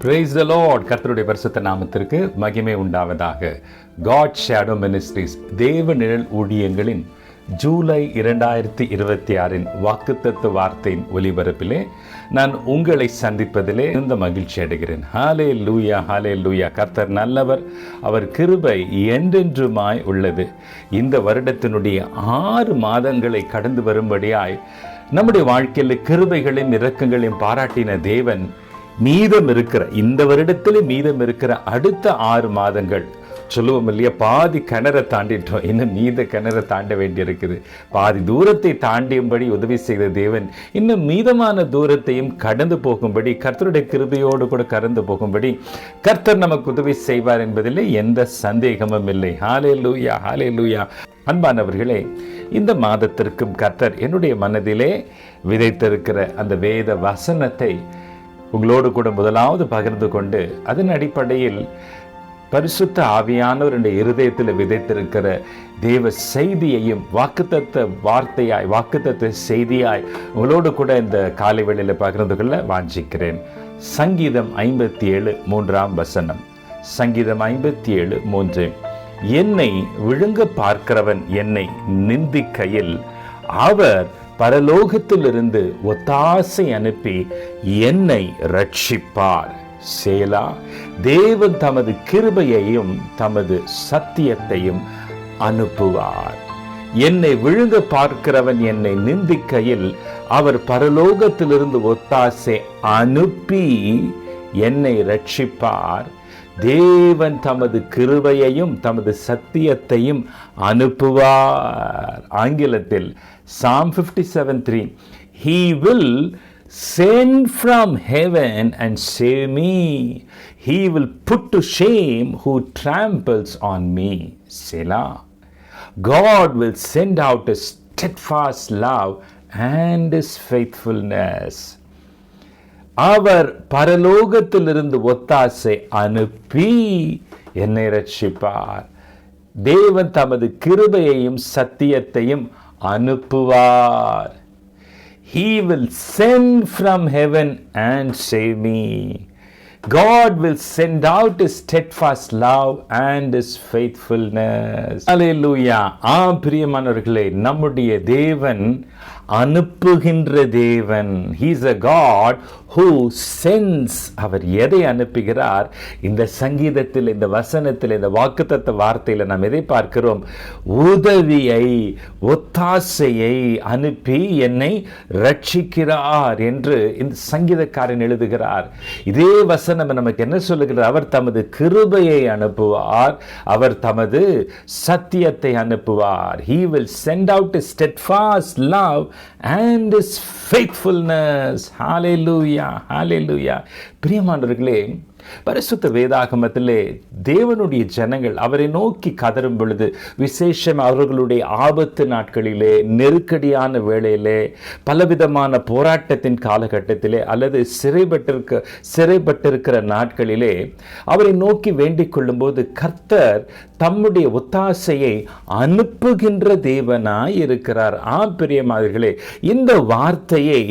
Praise the Lord. கர்த்தருடைய பரிசுத்த நாமத்திற்கு மகிமை உண்டாவதாக. God Shadow Ministries தேவ நிழல் ஊழியங்களின் ஜூலை 2026 வாக்குத்தத்த வார்த்தையின் ஒலிபரப்பிலே நான் உங்களை சந்திப்பதிலே இந்த மகிழ்ச்சி அடைகிறேன். ஹல்லேலூயா, ஹல்லேலூயா. கர்த்தர் நல்லவர், அவர் கிருபை என்றென்றுமாய் உள்ளது. இந்த வருடத்தினுடைய 6 மாதங்களை கடந்து வரும்படியாய் நம்முடைய வாழ்க்கையில் கிருபைகளையும் இரக்கங்களையும் பாராட்டின தேவன் மீதம் இருக்கிற இந்த வருடத்திலே மீதம் இருக்கிற அடுத்த 6 மாதங்கள் சொல்லுவோம் இல்லையா, பாதி கிணறை தாண்டிட்டோம், இன்னும் மீத கிணறை தாண்ட வேண்டியிருக்குது. பாதி தூரத்தை தாண்டியும்படி உதவி செய்த தேவன் இன்னும் மீதமான தூரத்தையும் கடந்து போகும்படி, கர்த்தருடைய கிருபையோடு கூட கடந்து போகும்படி கர்த்தர் நமக்கு உதவி செய்வார் என்பதிலே எந்த சந்தேகமும் இல்லை. ஹல்லேலூயா, ஹல்லேலூயா. அன்பானவர்களே, இந்த மாதத்திற்கும் கர்த்தர் என்னுடைய மனதிலே விதைத்திருக்கிற அந்த வேத வசனத்தை உங்களோடு கூட முதலாவது பகிர்ந்து கொண்டு, அதன் அடிப்படையில் பரிசுத்த ஆவியானவர் என்ற இருதயத்தில் விதைத்திருக்கிற தேவ செய்தியையும் வாக்குத்தத்த வார்த்தையாய், வாக்குத்தத்த செய்தியாய் உங்களோடு கூட இந்த காலை வேளையில் பகிர்ந்து கொள்ள வாஞ்சிக்கிறேன். சங்கீதம் 57 3ஆம் வசனம். சங்கீதம் 57 3. என்னை விழுங்க பார்க்கிறவன் என்னை நிந்திக்கையில் அவர் பரலோகத்திலிருந்து ஒத்தாசை அனுப்பி என்னை ரட்சிப்பார். சேலா. தேவன் தமது கிருபையையும் தமது சத்தியத்தையும் அனுப்புவார். என்னை விழுங்க பார்க்கிறவன் என்னை நிந்திக்கையில் அவர் பரலோகத்திலிருந்து ஒத்தாசை அனுப்பி என்னை ரட்சிப்பார். தேவன் தமது கிருபையையும் தமது சத்தியத்தையும் அனுப்புவார். ஆங்கிலத்தில் Psalm 57:3. He will send from heaven and save me. He will put to shame who tramples on me. Selah. God will send out His steadfast love and His faithfulness. அவர் பரலோகத்திலிருந்து ஒத்தாசை அனுப்பி என்னை ரட்சிப்பார். தேவன் தமது கிருபையையும் சத்தியத்தையும் அனுப்புவார். He will send from heaven and save me. God will send out His steadfast love and His faithfulness. Hallelujah. பிரியமானவர்களே, நம்முடைய தேவன் அனுப்புகின்ற தேவன். He is a God who sends. அவர் எதை அனுப்புகிறார்? இந்த சங்கீதத்தில், இந்த வசனத்தில், இந்த வாக்குத்தத்த வார்த்தையில் நாம் எதை பார்க்கிறோம்? உதவியை, ஒத்தாசையை அனுப்பி என்னை ரட்சிக்கிறார் என்று இந்த சங்கீதக்காரன் எழுதுகிறார். இதே வசனம் நமக்கு என்ன சொல்லுகிறார்? அவர் தமது கிருபையை அனுப்புவார், அவர் தமது சத்தியத்தை அனுப்புவார். He will send out His steadfast love and His faithfulness. Hallelujah, hallelujah. பிரியமானவர்களே, பரிசுத்த வேதாகமத்திலே தேவனுடைய ஜனங்கள் அவரை நோக்கி கதரும் பொழுது, விசேஷம் அவர்களுடைய ஆபத்து நாட்களிலே, நெருக்கடியான வேளையிலே, பலவிதமான போராட்டத்தின் காலகட்டத்திலே அல்லது சிறைப்பட்டிருக்கிற நாட்களிலே அவரை நோக்கி வேண்டிக் கொள்ளும்போது கர்த்தர் தம்முடைய ஒத்தாசையை அனுப்புகின்ற தேவனாய் இருக்கிறார். பிரியமானவர்களே, இந்த வார்த்தையை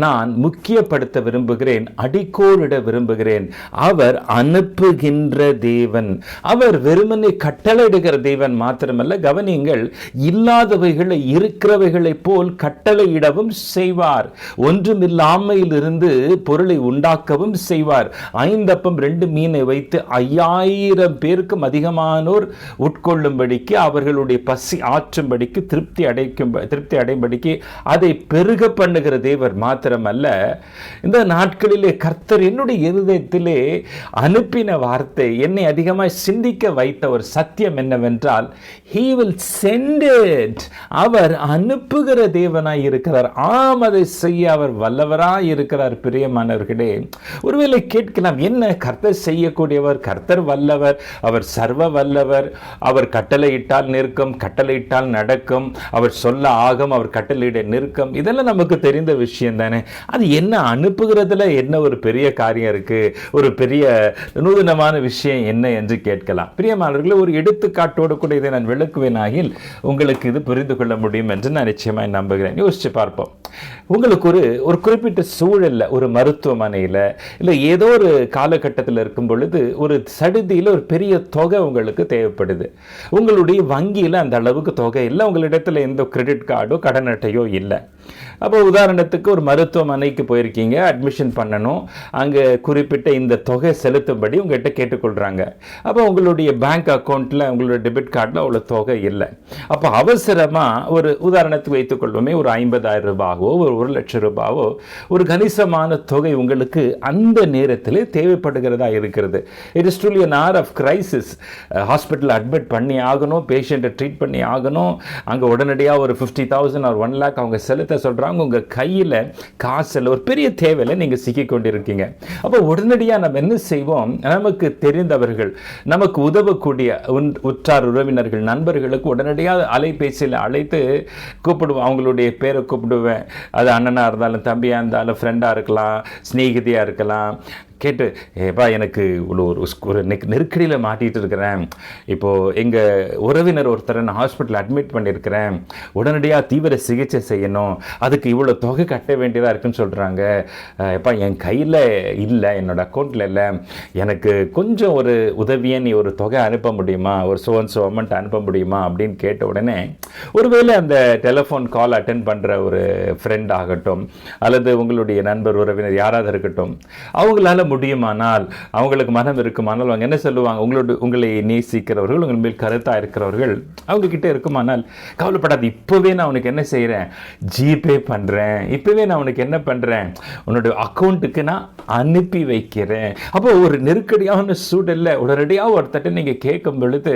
நான் முக்கியப்படுத்த விரும்புகிறேன், அடிக்கோடிட விரும்புகிறேன். அவர் அனுப்புகின்ற தேவன். அவர் வெறுமனே கட்டளையிடுகிற தேவன் மாத்திரமல்ல, கவனியுங்கள், இல்லாதவைகளை இருக்கிறவைகளை போல் கட்டளையிடவும் செய்வார். ஒன்றுமில்லாமையில் இருந்து பொருளை உண்டாக்கவும் செய்வார். 5 அப்பம் 2 மீனை வைத்து 5000 பேருக்கும் அதிகமானோர் உட்கொள்ளும்படிக்கு, அவர்களுடைய பசி ஆற்றும்படிக்கு, திருப்தி அடையும்படிக்கு அதை பெருக பண்ணுகிற தேவர் மாத்திரமல்ல, இந்த நாட்களிலே கர்த்தர் என்னுடைய இருதயத்திலே அனுப்பின வார்த்தை, என்னை அதிகமாய் சிந்திக்க வைத்த ஒரு சத்தியம் என்னவென்றால், He will send it. அவர் அனுப்புகிற தேவனாய் இருக்கிறார். அதை செய்ய அவர் வல்லவராய் இருக்கிறார். பிரியமானவர்களே, ஒருவேளை கேட்கலாம், என்ன கர்த்தர் செய்யக்கூடியவர்? கர்த்தர் வல்லவர், அவர் சர்வ வல்லவர், அவர் கட்டளையிட்டால் நிற்கும், கட்டளையிட்டால் நடக்கும், அவர் சொல்ல ஆகும், அவர் கட்டளையிட நெருக்கம், இதெல்லாம் நமக்கு தெரிந்த விஷயம் தானே. அது என்ன அனுப்புகிறதுல என்ன ஒரு பெரிய காரியம் இருக்கு, ஒரு பெரிய நூதனமான விஷயம் என்ன என்று கேட்கலாம். பிரியமானவர்களே, ஒரு எடுத்துக்காட்டோடு கூட இதை நான் விளக்குவேனாகில் உங்களுக்கு இது புரிந்து கொள்ள முடியும் என்று நான் நிச்சயமாய் நம்புகிறேன். யோசிச்சு பார்ப்போம். உங்களுக்கு ஒரு குறிப்பிட்ட சூழல்ல, ஒரு மருத்துவமனையில இல்லை ஏதோ ஒரு காலகட்டத்தில் இருக்கும் பொழுது ஒரு சடுதியில் ஒரு பெரிய தொகை உங்களுக்கு தேவைப்படுது. உங்களுடைய வங்கியில் அந்த அளவுக்கு தொகை இல்லை, உங்களிடத்தில் எந்த கிரெடிட் கார்டோ கடன் அட்டையோ இல்லை. அப்போ உதாரணத்துக்கு ஒரு மருத்துவமனைக்கு போயிருக்கீங்க, அட்மிஷன் பண்ணணும், அங்கே குறிப்பிட்ட இந்த தொகை செலுத்தும்படி உங்கள்கிட்ட கேட்டுக்கொள்கிறாங்க. அப்போ உங்களுடைய பேங்க் அக்கௌண்ட்டில் உங்களுடைய டெபிட் கார்டில் அவ்வளோ தொகை இல்லை. அப்போ அவசரமாக ஒரு உதாரணத்துக்கு வைத்துக்கொள்வோமே, ஒரு 50,000 ரூபாவோ ஒரு 1,00,000 ரூபாவோ ஒரு கணிசமான தொகை உங்களுக்கு அந்த நேரத்தில் தேவைப்படுகிறதா இருக்கிறது. It is truly an hour of crisis. Hospital admit பண்ணி ஆகணும், பேஷண்ட்டை ட்ரீட் பண்ணி ஆகணும். அங்கே உடனடியாக ஒரு 50,000 or 1 lakh அவங்க செலுத்த சொல்கிறாங்க. உங்கள் கையில் காசில் ஒரு பெரிய தேவையில் நீங்கள் சிக்கிக் கொண்டிருக்கீங்க. அப்போ உடனடியாக நம்ம என்ன செய்வோம், நமக்கு தெரிந்தவர்கள், நமக்கு உதவக்கூடிய உற்றார் உறவினர்கள், நண்பர்களுக்கு உடனடியாக அலைபேசியில் அழைத்து கூப்பிடுவோம். அவங்களுடைய பேரை கூப்பிடுவேன். அது அண்ணனாக இருந்தாலும், தம்பியாக இருந்தாலும், ஃப்ரெண்டாக இருக்கலாம், ஸ்நேகிதியாக இருக்கலாம். கேட்டு, ஏப்பா எனக்கு ஒரு நெருக்கடியில் மாட்டிகிட்டு இருக்கிறேன், இப்போது எங்கள் உறவினர் ஒருத்தரை நான் ஹாஸ்பிட்டல் அட்மிட் பண்ணியிருக்கிறேன், உடனடியாக தீவிர சிகிச்சை செய்யணும், அதுக்கு இவ்வளோ தொகை கட்ட வேண்டியதாக இருக்குன்னு சொல்கிறாங்க. எப்பா என் கையில் இல்லை, என்னோடய அக்கௌண்ட்டில் இல்லை, எனக்கு கொஞ்சம் ஒரு உதவியை நீ ஒரு தொகை அனுப்ப முடியுமா, ஒரு சோ அமௌண்ட் அனுப்ப முடியுமா அப்படின்னு கேட்ட உடனே ஒருவேளை அந்த டெலிஃபோன் கால் அட்டென்ட் பண்ணுற ஒரு ஃப்ரெண்ட் ஆகட்டும் அல்லது உங்களுடைய நண்பர் உறவினர் யாராவது இருக்கட்டும், அவங்களால முடியுமானால், அவங்களுக்கு மனம் இருக்குமானால் அவங்க என்ன சொல்லுவாங்க, உங்களை நேசிக்கிறவர்கள், உங்கள் மேல் கருத்தாக இருக்கிறவர்கள் அவங்க கிட்டே இருக்குமானால், கவலைப்படாது, இப்போவே நான் உனக்கு என்ன செய்கிறேன், ஜிபே பண்ணுறேன், இப்போவே நான் உனக்கு என்ன பண்ணுறேன், உன்னோட அக்கௌண்ட்டுக்கு நான் அனுப்பி வைக்கிறேன். அப்போ ஒரு நெருக்கடியான சூழல்ல உடனடியாக ஒருத்தட்ட நீங்கள் கேட்கும் பொழுது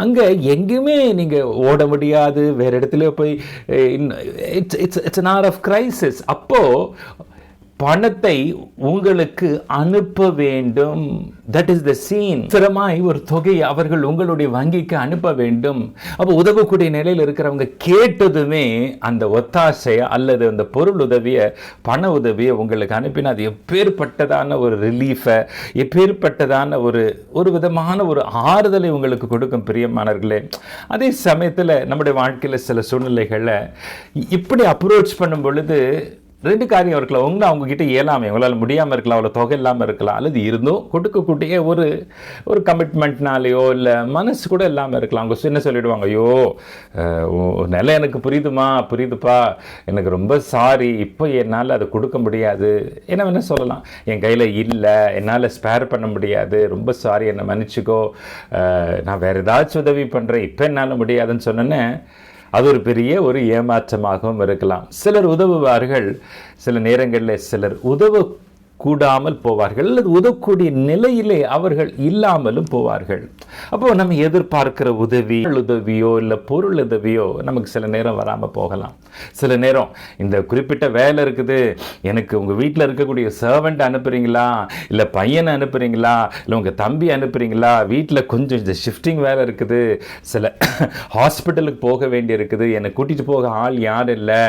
அங்கே எங்கேயுமே நீங்கள் ஓட முடியாது, வேறு இடத்துல போய் it's an hour of crisis. அப்போது பணத்தை உங்களுக்கு அனுப்ப வேண்டும். That is the scene. சிரமாய் ஒரு தொகையை அவர்கள் உங்களுடைய வங்கிக்கு அனுப்ப வேண்டும். அப்போ உதவக்கூடிய நிலையில் இருக்கிறவங்க கேட்டதுமே அந்த ஒத்தாசையை அல்லது அந்த பொருள் உதவியை, பண உதவியை உங்களுக்கு அனுப்பினா அது எப்பேற்பட்டதான ஒரு ரிலீஃபை, எப்பேற்பட்டதான ஒரு விதமான ஒரு ஆறுதலை உங்களுக்கு கொடுக்கும். பிரியமானவர்களே, அதே சமயத்தில் நம்முடைய வாழ்க்கையில் சில சூழ்நிலைகளில் இப்படி அப்ரோச் பண்ணும் பொழுது ரெண்டு காரியம் இருக்கலாம். ஒன்று, அவங்கக்கிட்ட இயலாமை, உங்களால் முடியாமல் இருக்கலாம், அவ்வளோ தொகை இல்லாமல் இருக்கலாம், அல்லது இருந்தும் கொடுக்கக்கூடிய ஒரு கமிட்மெண்ட்னாலேயோ இல்லை மனசு கூட இல்லாமல் இருக்கலாம். அவங்க என்ன சொல்லிவிடுவாங்க, ஐயோ நிலை எனக்கு புரியுதுப்பா, எனக்கு ரொம்ப சாரி, இப்போ என்னால் அதை கொடுக்க முடியாது, என்ன வேணால் சொல்லலாம், என் கையில் இல்லை, என்னால் ஸ்பேர் பண்ண முடியாது, ரொம்ப சாரி, என்னை மன்னிச்சிக்கோ, நான் வேறு ஏதாச்சும் உதவி பண்ணுறேன், இப்போ என்னால் முடியாதுன்னு சொன்னேன்னே அது ஒரு பெரிய ஒரு ஏமாற்றமாகவும் இருக்கலாம். சிலர் உதவுவார்கள், சில நேரங்களில் சிலர் கூடாமல் போவார்கள், அல்லது உதவக்கூடிய நிலையிலே அவர்கள் இல்லாமலும் போவார்கள். அப்போ நம்ம எதிர்பார்க்கிற உதவியோ இல்லை பொருள் உதவியோ நமக்கு சில நேரம் வராமல் போகலாம். சில நேரம் இந்த குறிப்பிட்ட வேலை இருக்குது, எனக்கு உங்கள் வீட்டில் இருக்கக்கூடிய சர்வெண்ட் அனுப்புகிறீங்களா, இல்லை பையனை அனுப்புகிறீங்களா, இல்லை உங்கள் தம்பி அனுப்புகிறீங்களா, வீட்டில் கொஞ்சம் இந்த ஷிஃப்டிங் வேலை இருக்குது, சில ஹாஸ்பிட்டலுக்கு போக வேண்டி இருக்குது, என்னை கூட்டிகிட்டு போக ஆள் யார் இல்லை,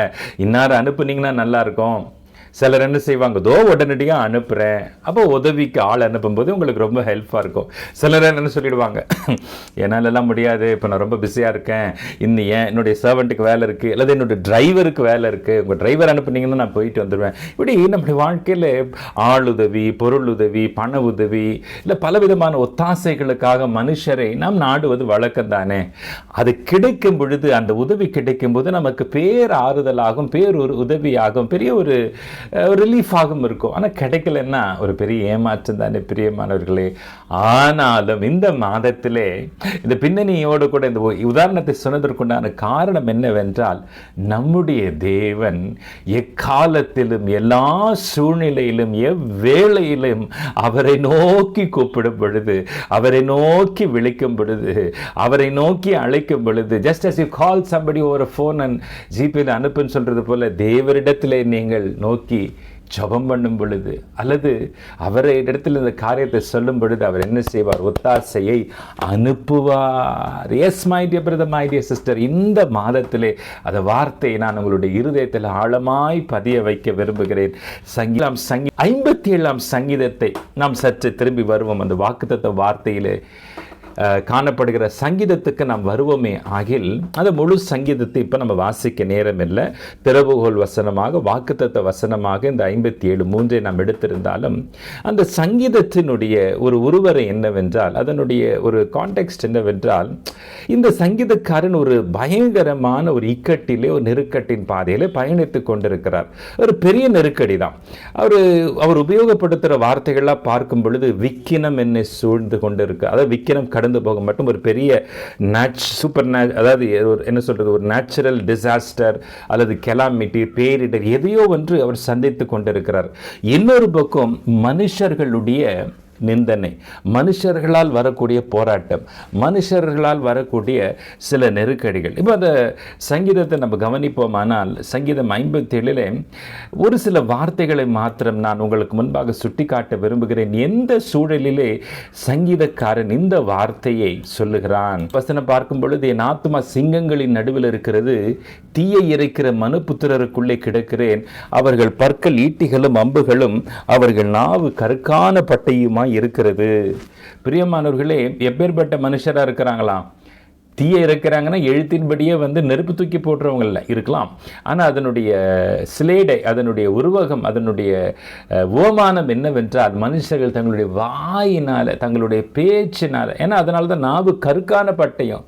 இன்னார் அனுப்புனீங்கன்னா நல்லாயிருக்கும். சிலர் என்ன செய்வாங்க, உடனடியாக அனுப்புகிறேன். அப்போ உதவிக்கு ஆள் அனுப்பும்போது உங்களுக்கு ரொம்ப ஹெல்ப்பாக இருக்கும். சிலர் என்ன சொல்லிடுவாங்க, என்னாலெல்லாம் முடியாது, இப்போ நான் ரொம்ப பிஸியாக இருக்கேன், இன்னும் என்னுடைய சர்வெண்ட்டுக்கு வேலை இருக்குது, அல்லது என்னுடைய டிரைவருக்கு வேலை இருக்குது, உங்கள் டிரைவர் அனுப்புனீங்கன்னா நான் போயிட்டு வந்துடுவேன். இப்படி நம்முடைய வாழ்க்கையில் ஆள் உதவி, பொருள் உதவி, பண உதவி, இல்லை பலவிதமான ஒத்தாசைகளுக்காக மனுஷரை நாம் நாடுவது வழக்கம் தானே. அது கிடைக்கும் பொழுது, அந்த உதவி கிடைக்கும் போது நமக்கு பேர் ஆறுதலாகும், ஒரு உதவியாகும், பெரிய ஒரு ரிலீஃபாகவும் இருக்கும். ஆனால் கிடைக்கலன்னா ஒரு பெரிய ஏமாற்றம் தானே பிரியமானவர்களே. ஆனாலும் இந்த மாதத்திலே இந்த பின்னணியோடு கூட இந்த உதாரணத்தை சொன்னதற்குண்டான காரணம் என்னவென்றால், நம்முடைய தேவன் எக்காலத்திலும் எல்லா சூழ்நிலையிலும் எவ்வேளையிலும் அவரை நோக்கி கூப்பிடும் பொழுது, அவரை நோக்கி விളിக்கும் பொழுது, அவரை நோக்கி அழைக்கும் பொழுது, just as you call somebody over a phone and ஜிபேல அனுப்புன்னு சொல்றது போல தேவரிடத்திலே நீங்கள் நோக்கி ஜெபம் பண்ணும் பொழுது அல்லது அவரை இடத்தில் இந்த காரியத்தை சொல்லும் பொழுது அவர் என்ன செய்வார்? ஒத்தாசையை அனுப்புவார். S my dear brother, my dear sister, இந்த மாதத்திலே அந்த வார்த்தையை நான் உங்களுடைய இருதயத்தில் ஆழமாய் பதிய வைக்க விரும்புகிறேன். 57ஆம் சங்கீதத்தை நாம் சற்று திரும்பி வருவோம். அந்த வாக்குத்தத்த வார்த்தையிலே காணப்படுகிற சங்கீதத்துக்கு நாம் வருவோமே ஆகில் அந்த முழு சங்கீதத்தை இப்போ நம்ம வாசிக்க நேரம் இல்லை. திறவுகோல் வசனமாக, வாக்குத்தத்த வசனமாக இந்த 57:3 நாம் எடுத்திருந்தாலும் அந்த சங்கீதத்தினுடைய ஒரு உருவரை என்னவென்றால், அதனுடைய ஒரு கான்டெக்ஸ்ட் என்னவென்றால், இந்த சங்கீதக்காரன் ஒரு பயங்கரமான ஒரு இக்கட்டிலே, ஒரு நெருக்கட்டின் பாதையிலே பயணித்து கொண்டிருக்கிறார். ஒரு பெரிய நெருக்கடி தான். அவர் உபயோகப்படுத்துகிற வார்த்தைகள்லாம் பார்க்கும் பொழுது விக்கினம் என்னை சூழ்ந்து கொண்டிருக்கு. அதாவது விக்கினம் கடந்து போக மட்டும் ஒரு பெரிய அதாவது என்ன சொல்றது, ஒரு நேச்சுரல் டிசாஸ்டர் அல்லது கெலாமிட்டி, பேரிடர், எதையோ ஒன்று அவர் சந்தித்து கொண்டிருக்கிறார். இன்னொரு பக்கம் மனுஷர்களுடைய நிந்தனை, மனுஷர்களால் வரக்கூடிய போராட்டம், மனுஷர்களால் வரக்கூடிய சில நெருக்கடிகள். இப்போ அந்த சங்கீதத்தை நம்ம கவனிப்போமானால் சங்கீதம் 57 ஒரு சில வார்த்தைகளை மாத்திரம் நான் உங்களுக்கு முன்பாக சுட்டி காட்ட விரும்புகிறேன். எந்த சூழலிலே சங்கீதக்காரன் இந்த வார்த்தையை சொல்லுகிறான்? வசனம் பார்க்கும் பொழுது, என் ஆத்துமா சிங்கங்களின் நடுவில் இருக்கிறது, தீயை இறைக்கிற மனுபுத்திரருக்குள்ளே கிடக்கிறேன், அவர்கள் பற்கள் ஈட்டிகளும் அம்புகளும் அவர்கள் நாவு கருக்கான பட்டையுமாய் இருக்கிறது. பிரியமானவர்களே, எப்பேற்பட்ட மனுஷரா இருக்கிறாங்களாம்? தீயை இருக்கிறாங்கன்னா எழுத்தின்படியே நெருப்பு தூக்கி போடுறவங்கள இருக்கலாம். ஆனால் அதனுடைய சிலேடை, அதனுடைய உருவகம், அதனுடைய ஓமானம் என்னவென்றால், மனுஷர்கள் தங்களுடைய வாயினால், தங்களுடைய பேச்சினால், ஏன்னா அதனால தான் நாவு கருக்கான பட்டயம்,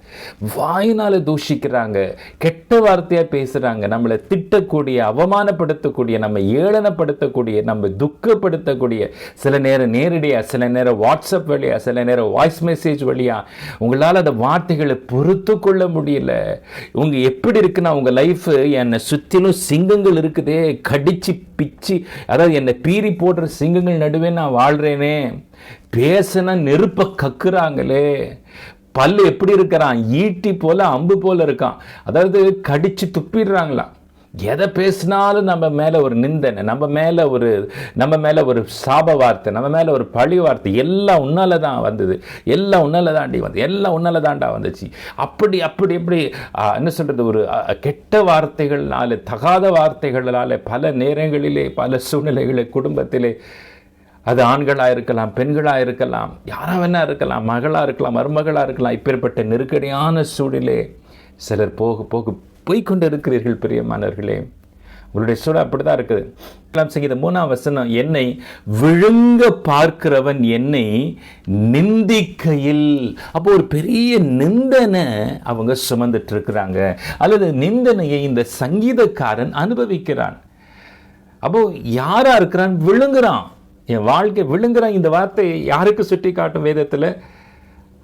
வாயினால் தூஷிக்கிறாங்க, கெட்ட வார்த்தையாக பேசுகிறாங்க, நம்மளை திட்டக்கூடிய, அவமானப்படுத்தக்கூடிய, நம்ம ஏளனப்படுத்தக்கூடிய, நம்ம துக்கப்படுத்தக்கூடிய, சில நேரம் நேரடியாக, சில நேரம் வாட்ஸ்அப் வழியாக, சில நேரம் வாய்ஸ் மெசேஜ் வழியாக உங்களால் அந்த வார்த்தைகளை பொறுத்து கொள்ள முடியல. உங்க எப்படி இருக்குன்னா, உங்க லைஃப் என்னை சுத்திலும் சிங்கங்கள் இருக்குதே, கடிச்சு பிச்சு, அதாவது என்னை பீறி போடுற சிங்கங்கள் நடுவே நான் வாழ்றேனே, பேசினா நெருப்ப கக்குறாங்களே, பல்லு எப்படி இருக்கிறான், ஈட்டி போல அம்பு போல இருக்கான், அதாவது கடிச்சு துப்பிடுறாங்களா, எதை பேசினாலும் நம்ம மேலே ஒரு நிந்தனை, நம்ம மேலே ஒரு சாப வார்த்தை, நம்ம மேலே ஒரு பழி வார்த்தை, எல்லாம் உன்னால தான் வந்தது, எல்லாம் உன்னால தாண்டி வந்து, எல்லாம் உன்னால தாண்டா வந்துச்சு, அப்படி என்ன சொல்கிறது, ஒரு கெட்ட வார்த்தைகளால், தகாத வார்த்தைகளால் பல நேரங்களிலே, பல சூழ்நிலைகளிலே, குடும்பத்திலே, அது ஆண்களாக இருக்கலாம், பெண்களாக இருக்கலாம், யாராக வேணா இருக்கலாம், மகளாக இருக்கலாம், மருமகளாக இருக்கலாம், இப்பேற்பட்ட நெருக்கடியான சூழலே சிலர் போய்கொண்டு இருக்கிறீர்கள். பிரியமானவர்களே, உங்களுடைய சூழல் அப்படிதான் இருக்குது. சங்கீதம் 3ஆம் வசனம், என்னை விழுங்க பார்க்கிறவன் என்னை நிந்திக்கையில். அப்போ ஒரு பெரிய நிந்தனை அவங்க சுமந்துட்டு இருக்கிறாங்க, அல்லது நிந்தனையை இந்த சங்கீதக்காரன் அனுபவிக்கிறான். அப்போ யாரா இருக்கிறான்? விழுங்குறான், என் வாழ்க்கை விழுங்குறான். இந்த வார்த்தை யாருக்கு சுட்டி காட்டும்? வேதத்தில்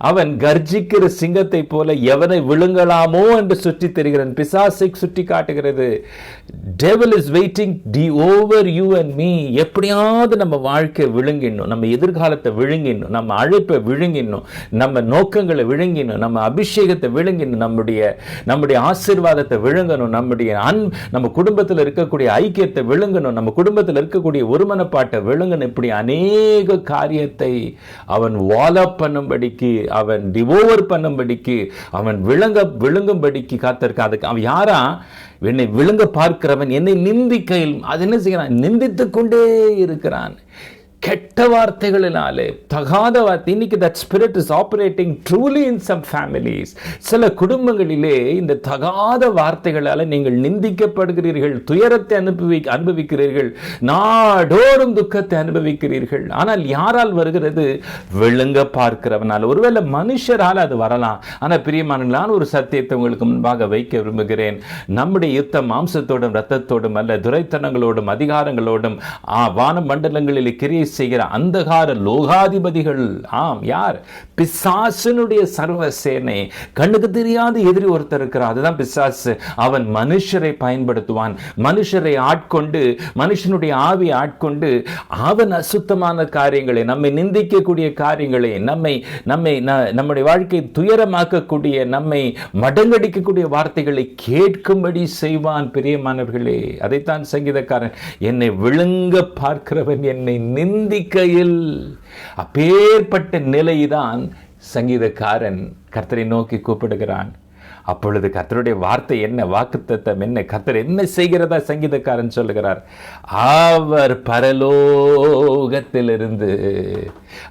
அவன் கர்ஜிக்கிற சிங்கத்தை போல எவனை விழுங்கலாமோ என்று சுற்றி தெரிகிறான். பிசாசை சுட்டி காட்டுகிறது. Devil is waiting over you and me. எப்படியாவது நம்ம வாழ்க்கை விழுங்கிடணும், நம்ம எதிர்காலத்தை விழுங்கிடணும், நம்ம அழைப்பை விழுங்கிடணும், நம்ம நோக்கங்களை விழுங்கிடணும், நம்ம அபிஷேகத்தை விழுங்கிடணும், நம்முடைய ஆசீர்வாதத்தை விழுங்கணும், நம்ம குடும்பத்தில் இருக்கக்கூடிய ஐக்கியத்தை விழுங்கணும், நம்ம குடும்பத்தில் இருக்கக்கூடிய ஒருமனப்பாட்டை விழுங்கணும். இப்படி அநேக காரியத்தை அவன் வாலப் பண்ணும்படிக்கு, அவன் டிவோவர் பண்ணும்படிக்கு, அவன் விழுங்கும்படிக்கு காத்திருக்கான். அதுக்கு அவன் யாரா? என்னை விழுங்க பார்க்கிறவன் என்னை நிந்திக்கையில், அது என்ன செய்கிறான்? நிந்தித்துக் கொண்டே இருக்கிறான். கெட்ட வார்த்தைகளினாலே, தகாத வார்த்தை. இன்னைக்கு that spirit is operating truly in some families. சில குடும்பங்களிலே இந்த தகாத வார்த்தைகளால் நீங்கள் நிந்திக்கப்படுகிறீர்கள், துயரத்தை அனுபவிக்கிறீர்கள், நாடோறும் துக்கத்தை அனுபவிக்கிறீர்கள். ஆனால் யாரால் வருகிறது? விழுங்க பார்க்கிறவனால். ஒருவேளை மனுஷரால் அது வரலாம். ஆனால் பிரியமானவர்களான ஒரு சத்தியத்தை உங்களுக்கு முன்பாக வைக்க விரும்புகிறேன். நம்முடைய யுத்தம் மாம்சத்தோடும் இரத்தத்தோடும் அல்ல, துரைத்தனங்களோடும் அதிகாரங்களோடும் வான மண்டலங்களில் கிரியை செய்கிற அந்தகார லோகாதிபதிகள், ஆம் யார்? பிசாசனுடைய சர்வ சேனை. கண்ணுக்கு தெரியாத எதிரி ஒருத்தர் இருக்கிறார், அதுதான் பிசாசு. அவன் மனுஷரை பயன்படுத்துவான், மனுஷரை ஆட்கொண்டு, மனுஷனுடைய ஆவியை ஆட்கொண்டு அவன் அசுத்தமான காரியங்களை, நம்மை நிந்திக்கக்கூடிய காரியங்களை, நம்முடைய வாழ்க்கை துயரமாக்கக்கூடிய, நம்மை மடங்கடிக்கக்கூடிய வார்த்தைகளை கேட்கும்படி செய்வான். பிரியமானவர்களே, அதைத்தான் சங்கீதக்காரன், என்னை விழுங்க பார்க்கிறவன் என்னை நிந்திக்கையில். அப்பேற்பட்ட நிலைதான் சங்கீதக்காரன் கர்த்தரை நோக்கி கூப்பிடுகிறான். அப்பொழுது கர்த்தருடைய வார்த்தை என்ன, வாக்குத்தத்தம் என்ன, கர்த்தர் என்ன செய்கிறதா சங்கீதக்காரன் சொல்லுகிறார்? அவர் பரலோகத்திலிருந்து,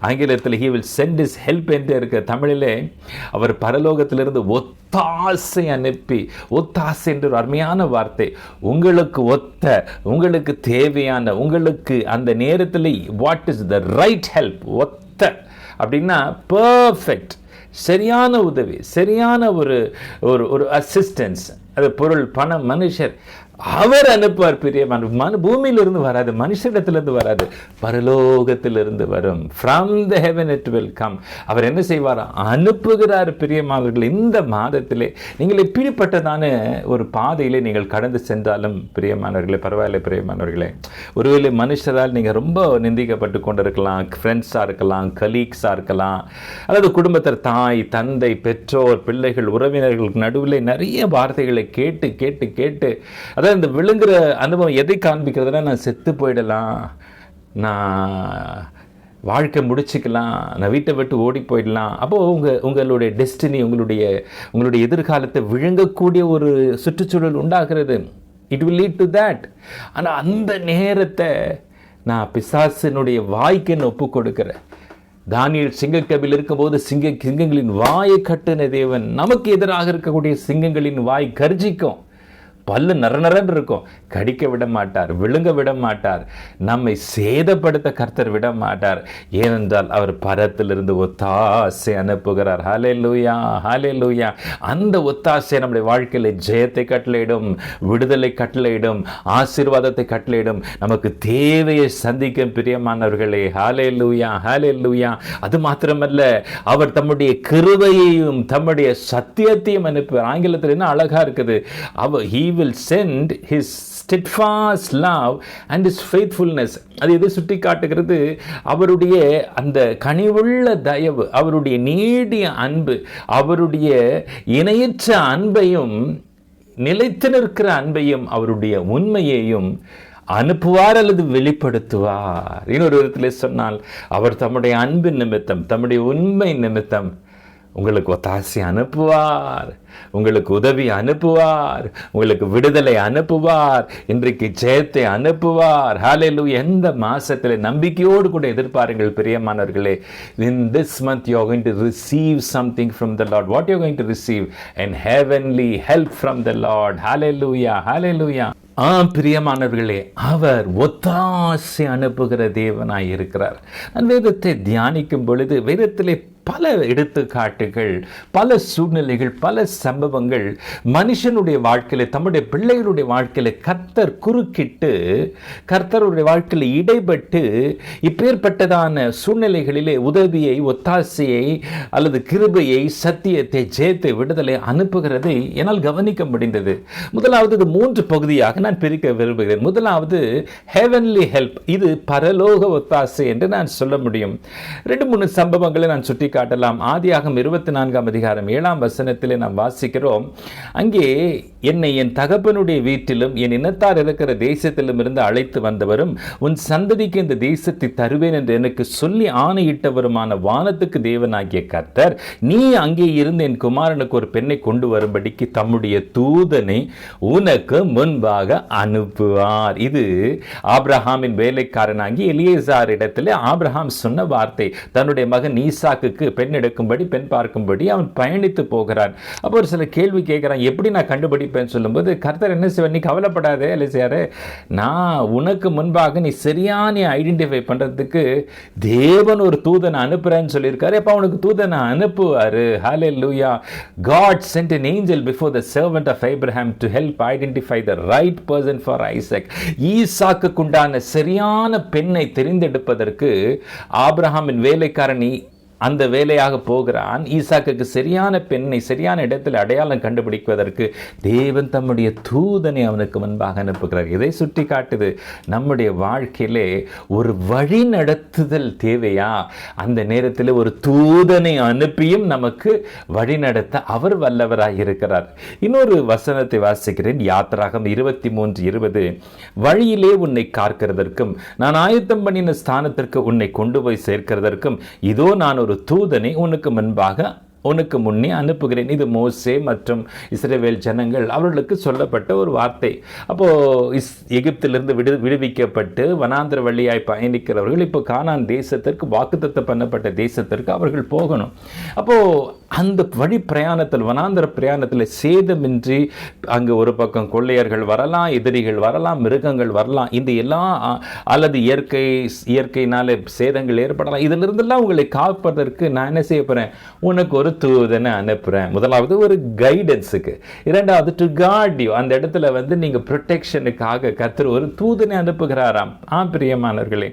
ஆங்கிலத்தில் he will send his help என்று இருக்க, தமிழிலே அவர் பரலோகத்திலிருந்து ஒத்தாசை அனுப்பி, ஒத்தாசை என்ற ஒரு அருமையான வார்த்தை, உங்களுக்கு ஒத்த, உங்களுக்கு தேவையான, உங்களுக்கு அந்த நேரத்தில் what is the right help, ஒத்த அப்படின்னா பெர்ஃபெக்ட், சரியான உதவி, சரியான ஒரு அசிஸ்டன்ஸ், அது பொருள், பணம், மனுஷர், அவர் அனுப்புவார். பிரியமான, பூமியிலிருந்து வராது, மனுஷரிடத்திலிருந்து வராது, பரலோகத்திலிருந்து வரும். From the heaven it will come. அவர் என்ன செய்வார்? அனுப்புகிறார். பிரியமானவர்கள், இந்த மாதத்திலே நீங்கள் எப்படிப்பட்டதான ஒரு பாதையிலே நீங்கள் கடந்து சென்றாலும் பிரியமானவர்களே, பரவாயில்லை பிரியமானவர்களே, ஒருவேளை மனுஷரால் நீங்கள் ரொம்ப நிந்திக்கப்பட்டு கொண்டிருக்கலாம், ஃப்ரெண்ட்ஸாக இருக்கலாம், கலீக்ஸாக இருக்கலாம், அல்லது குடும்பத்தில் தாய், தந்தை, பெற்றோர், பிள்ளைகள், உறவினர்களுக்கு நடுவில் நிறைய வார்த்தைகளை கேட்டு கேட்டு கேட்டு, அதாவது இந்த விழுங்குற அனுபவம் எதை காண்பிக்கிறதுனா, நான் செத்து போயிடலாம், நான் வாழ்க்கை முடிச்சுக்கலாம், நான் வீட்டை விட்டு ஓடி போயிடலாம். அப்போது உங்களுடைய டெஸ்டினி, உங்களுடைய எதிர்காலத்தை விழுங்கக்கூடிய ஒரு சுற்றுச்சூழல் உண்டாகிறது. It will lead to that. ஆனால் அந்த நேரத்தை நான் பிசாசினுடைய வாய்க்கு என்ன ஒப்பு கொடுக்கிறேன். தானியேல் சிங்கக்கபில் இருக்கும்போது சிங்கங்களின் வாயை கட்டின தேவன், நமக்கு எதிராக இருக்கக்கூடிய சிங்கங்களின் வாய் கர்ஜிக்கும், பல்லு நரநரன்னு இருக்கும், கடிக்க விட மாட்டார், விழுங்க விட மாட்டார், நம்மை சேதப்படுத்த கர்த்தர் விட மாட்டார். ஏனென்றால் அவர் பரத்திலிருந்து ஒத்தாசை அனுப்புகிறார். ஹல்லேலூயா, ஹல்லேலூயா. அந்த ஒத்தாசை நம்முடைய வாழ்க்கையில் ஜெயத்தை கட்டளையிடும், விடுதலை கட்டளையிடும், ஆசீர்வாதத்தை கட்டளையிடும், நமக்கு தேவையை சந்திக்கும். பிரியமானவர்களே, ஹல்லேலூயா, ஹல்லேலூயா. அது மாத்திரமல்ல, அவர் தம்முடைய கிருபையையும் தம்முடைய சத்தியத்தையும் அனுப்புவார். ஆங்கிலத்தில் என்ன அழகா இருக்குது, he will send his steadfast love and his faithfulness. அது எதை சுட்டி காட்டுகிறது? அவருடைய அந்த கனிவுள்ள தயவு, அவருடைய நீடிய அன்பு, அவருடைய இணையற்ற அன்பையும், நிலைத்து நிற்கிற அன்பையும், அவருடைய உண்மையையும் அனுப்புவார் அல்லது வெளிப்படுத்துவார். இன்னொரு விதத்திலே சொன்னால், அவர் தம்முடைய அன்பின் நிமித்தம், தம்முடைய உண்மை நிமித்தம் உங்களுக்கு ஒத்தாசை அனுப்புவார், உங்களுக்கு உதவி அனுப்புவார், உங்களுக்கு விடுதலை அனுப்புவார், இன்றைக்கு ஜெயத்தை அனுப்புவார். ஹல்லேலூயா. எந்த மாசத்தில் நம்பிக்கையோடு கூட எதிர்பாருங்கள் பிரியமானவர்களே. In this month you are going to receive something from the Lord. What you are going to receive? An heavenly help from the Lord. Hallelujah, hallelujah. பிரியமானவர்களே, அவர் ஒத்தாசை அனுப்புகிற தேவனாய் இருக்கிறார். நான் வேதத்தை தியானிக்கும் பொழுது வேதத்திலே பல எடுத்துக்காட்டுகள், பல சூழ்நிலைகள், பல சம்பவங்கள் மனுஷனுடைய வாழ்க்கையில, தம்முடைய பிள்ளைகளுடைய வாழ்க்கையில கர்த்தர் குறுக்கிட்டு, கர்த்தருடைய வாழ்க்கையில் இடைப்பட்டு இப்பேற்பட்டதான சூழ்நிலைகளிலே உதவியை, ஒத்தாசையை அல்லது கிருபையை, சத்தியத்தை, ஜெயத்தை, விடுதலை அனுப்புகிறதை என்னால் கவனிக்க முடிந்தது. முதலாவது, இது 3 பகுதியாக நான் பிரிக்க விரும்புகிறேன். முதலாவது ஹெவன்லி ஹெல்ப், இது பரலோக ஒத்தாசை என்று நான் சொல்ல முடியும். 2-3 சம்பவங்களை நான் சுட்டி காட்டலாம். ஆதியாகமம் 24ஆம் அதிகாரம் 7ஆம் வசனத்திலே நாம் வாசிக்கிறோம், அங்கே என்னை என் தகப்பனுடைய வீட்டிலும் என் இனத்தார் இருக்கிற தேசத்திலும் இருந்து அழைத்து வந்தவரும் உன் சந்ததிக்கு இந்த தேசத்தை தருவேன் என்று எனக்கு சொல்லி ஆணையிட்டவருமான வானத்துக்கு தேவனாகிய கர்த்தர், நீ அங்கே இருந்து என் குமாரனுக்கு ஒரு பெண்ணை கொண்டு வரும்படிக்கு தம்முடைய தூதனை உனக்கு முன்பாக அனுப்புவார். இது ஆபிரகாமின் வேலைக்காரனாகி எலியேசார் இடத்திலே ஆபிரகாம் சொன்ன வார்த்தை. தன்னுடைய மகன் ஈசாக்கு இடத்துக்கு பெண் எடுக்கும்படி பெண் பார்க்கும்படி அவன் பயணித்து போகிறான். அப்போ ஒரு சில கேள்வி கேட்குறான், எப்படி நான் கண்டுபிடிப்பேன்னு சொல்லும்போது கர்த்தர் என்ன செய்வார், நீ கவலைப்படாதே எலியாசரே, நான் உனக்கு முன்பாக நீ சரியான ஐடென்டிஃபை பண்ணுறதுக்கு தேவன் ஒரு தூதனை அனுப்புகிறேன்னு சொல்லியிருக்காரு. அப்போ அவனுக்கு தூதனை அனுப்புவார். ஹல்லேலூயா. God sent an angel before the servant of Abraham to help identify the right person for Isaac. ஈசாக்குக்கு உண்டான சரியான பெண்ணை தெரிந்தெடுப்பதற்கு ஆபிரகாமின் வேலைக்காரன் அந்த வேலையாக போகிறான். ஈசாக்குக்கு சரியான பெண்ணை சரியான இடத்தில் அடையாளம் கண்டுபிடிப்பதற்கு தேவன் தம்முடைய தூதனை அவனுக்கு முன்பாக அனுப்புகிறார். இதை சுட்டி காட்டுது, நம்முடைய வாழ்க்கையிலே ஒரு வழி நடத்துதல் தேவையா, அந்த நேரத்தில் ஒரு தூதனை அனுப்பியும் நமக்கு வழி நடத்த அவர் வல்லவராய் இருக்கிறார். இன்னொரு வசனத்தை வாசிக்கிறேன், யாத்திராகம் 23:20. வழியிலே உன்னை காக்கிறதற்கும் நான் ஆயத்தம் பண்ணின ஸ்தானத்திற்கு உன்னை கொண்டு போய் சேர்க்கிறதற்கும் இதோ நான் ஒரு தூதனை உனக்கு முன்னே அனுப்புகிறேன். இது மோசே மற்றும் இஸ்ரவேல் ஜனங்கள் அவர்களுக்கு சொல்லப்பட்ட ஒரு வார்த்தை. அப்போ எகிப்திலிருந்து விடுவிக்கப்பட்டு வனாந்திர வழியாய் பயணிக்கிறவர்கள் இப்போ கானான் தேசத்திற்கு, வாக்குத்தத்தம் பண்ணப்பட்ட தேசத்திற்கு அவர்கள் போகணும். அப்போ அந்த வழி பிரயாணத்தில், வனாந்திர பிரயாணத்தில் சேதமின்றி, அங்கு ஒரு பக்கம் கொள்ளையர்கள் வரலாம், எதிரிகள் வரலாம், மிருகங்கள் வரலாம், இந்த எல்லா அல்லது இயற்கையினால சேதங்கள் ஏற்படலாம். இதிலிருந்தெல்லாம் உங்களை காப்பதற்கு நான் என்ன செய்ய போறேன், உனக்கு ஒரு தூதனை அனுப்புறேன். முதலாவது ஒரு கைடன்ஸுக்கு, இரண்டாவது டு கார்ட் யூ, அந்த இடத்துல நீங்க ப்ரொடெக்ஷனுக்காக கர்த்தர் ஒரு தூதனை அனுப்புகிறாராம். பிரியமானவர்களே,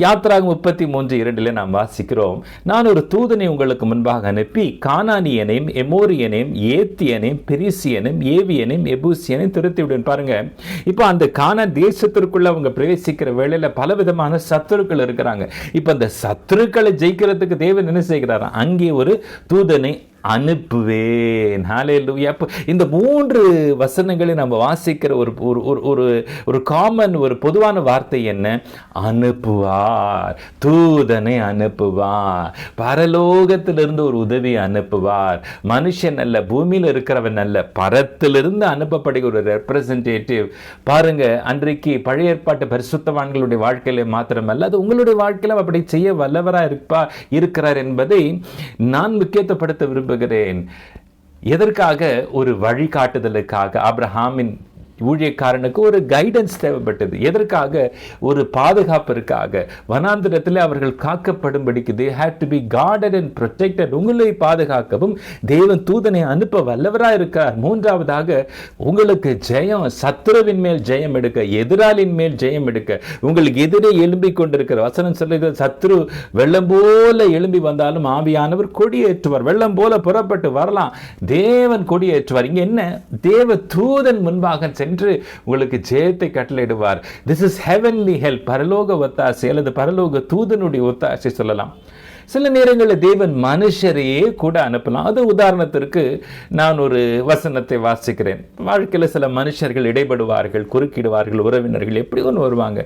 யாத்திராகம் 33:2 நாம் வாசிக்கிறோம், நான் ஒரு தூதனை உங்களுக்கு முன்பாக அனுப்பி கானானியனையும் எமோரியனையும் ஏத்தியனையும் பெரிசியனையும் ஏவியனையும் எபூசியனையும் துரத்தி விடுவேன். பாருங்க, இப்போ அந்த கானான் தேசத்திற்குள்ள அவங்க பிரவேசிக்கிற வேளையில பலவிதமான சத்துருக்கள் இருக்கிறாங்க. இப்போ அந்த சத்துருக்களை ஜெயிக்கிறதுக்கு தேவன் என்ன செய்கிறாரா, அங்கே ஒரு தூதனை அனுப்புவேன். ஹல்லேலூயா. இந்த 3 வசனங்களை நம்ம வாசிக்கிற ஒரு காமன், ஒரு பொதுவான வார்த்தை என்ன, அனுப்புவார், தூதனை அனுப்புவார், பரலோகத்திலிருந்து ஒரு உதவி அனுப்புவார். மனுஷன் அல்ல, பூமியில் இருக்கிறவன் அல்ல, பரத்திலிருந்து அனுப்பப்படுகிற ஒரு ரெப்ரசன்டேட்டிவ். பாருங்க, அன்றைக்கு பழைய ஏற்பாட்டு பரிசுத்தவான்களுடைய வாழ்க்கையில மாத்திரமல்ல, அது உங்களுடைய வாழ்க்கையில அப்படி செய்ய வல்லவராக இருக்கிறார் என்பதை நான் முக்கியத்துவப்படுத்த விரும்புகிறேன். எதற்காக? ஒரு வழிகாட்டுதலுக்காக. ஆபிரகாமின் ஊழியக்காரனுக்கு ஒரு கைடன்ஸ் தேவைப்பட்டது. எதற்காக? ஒரு பாதுகாப்பிற்காக. வனாந்திரத்தில் அவர்கள் காக்கப்படும்படிக்கு they had to be guarded and protected. உங்களை பாதுகாக்கவும் தேவன் தூதனை அனுப்ப வல்லவராக இருக்கார். மூன்றாவதாக, உங்களுக்கு ஜெயம், சத்துருவின் மேல் ஜெயம் எடுக்க, எதிராளின் மேல் ஜெயம் எடுக்க, உங்களுக்கு எதிரே எழும்பிக் கொண்டிருக்கிற வசனம் சொல்லுகிறது, சத்துரு வெள்ளம் போல எழும்பி வந்தாலும் ஆவியானவர் கொடியேற்றுவார். வெள்ளம் போல புறப்பட்டு வரலாம், தேவன் கொடியேற்றுவார். இங்க என்ன, தேவ தூதன் முன்பாக சென்று உங்களுக்கு ஜெயத்தை கட்டளையிடுவார். திஸ் இஸ் ஹெவன்லி ஹெல்ப், பரலோக ஒத்தாசை அல்லது பரலோக தூதனுடைய ஒத்தாசை சொல்லலாம். சில நேரங்களில் தேவன் மனுஷரையே கூட அனுப்பலாம். அது உதாரணத்திற்கு நான் ஒரு வசனத்தை வாசிக்கிறேன். வாழ்க்கையில் சில மனுஷர்கள் இடைபடுவார்கள், குறுக்கிடுவார்கள், உறவினர்கள் எப்படி ஒன்று வருவாங்க.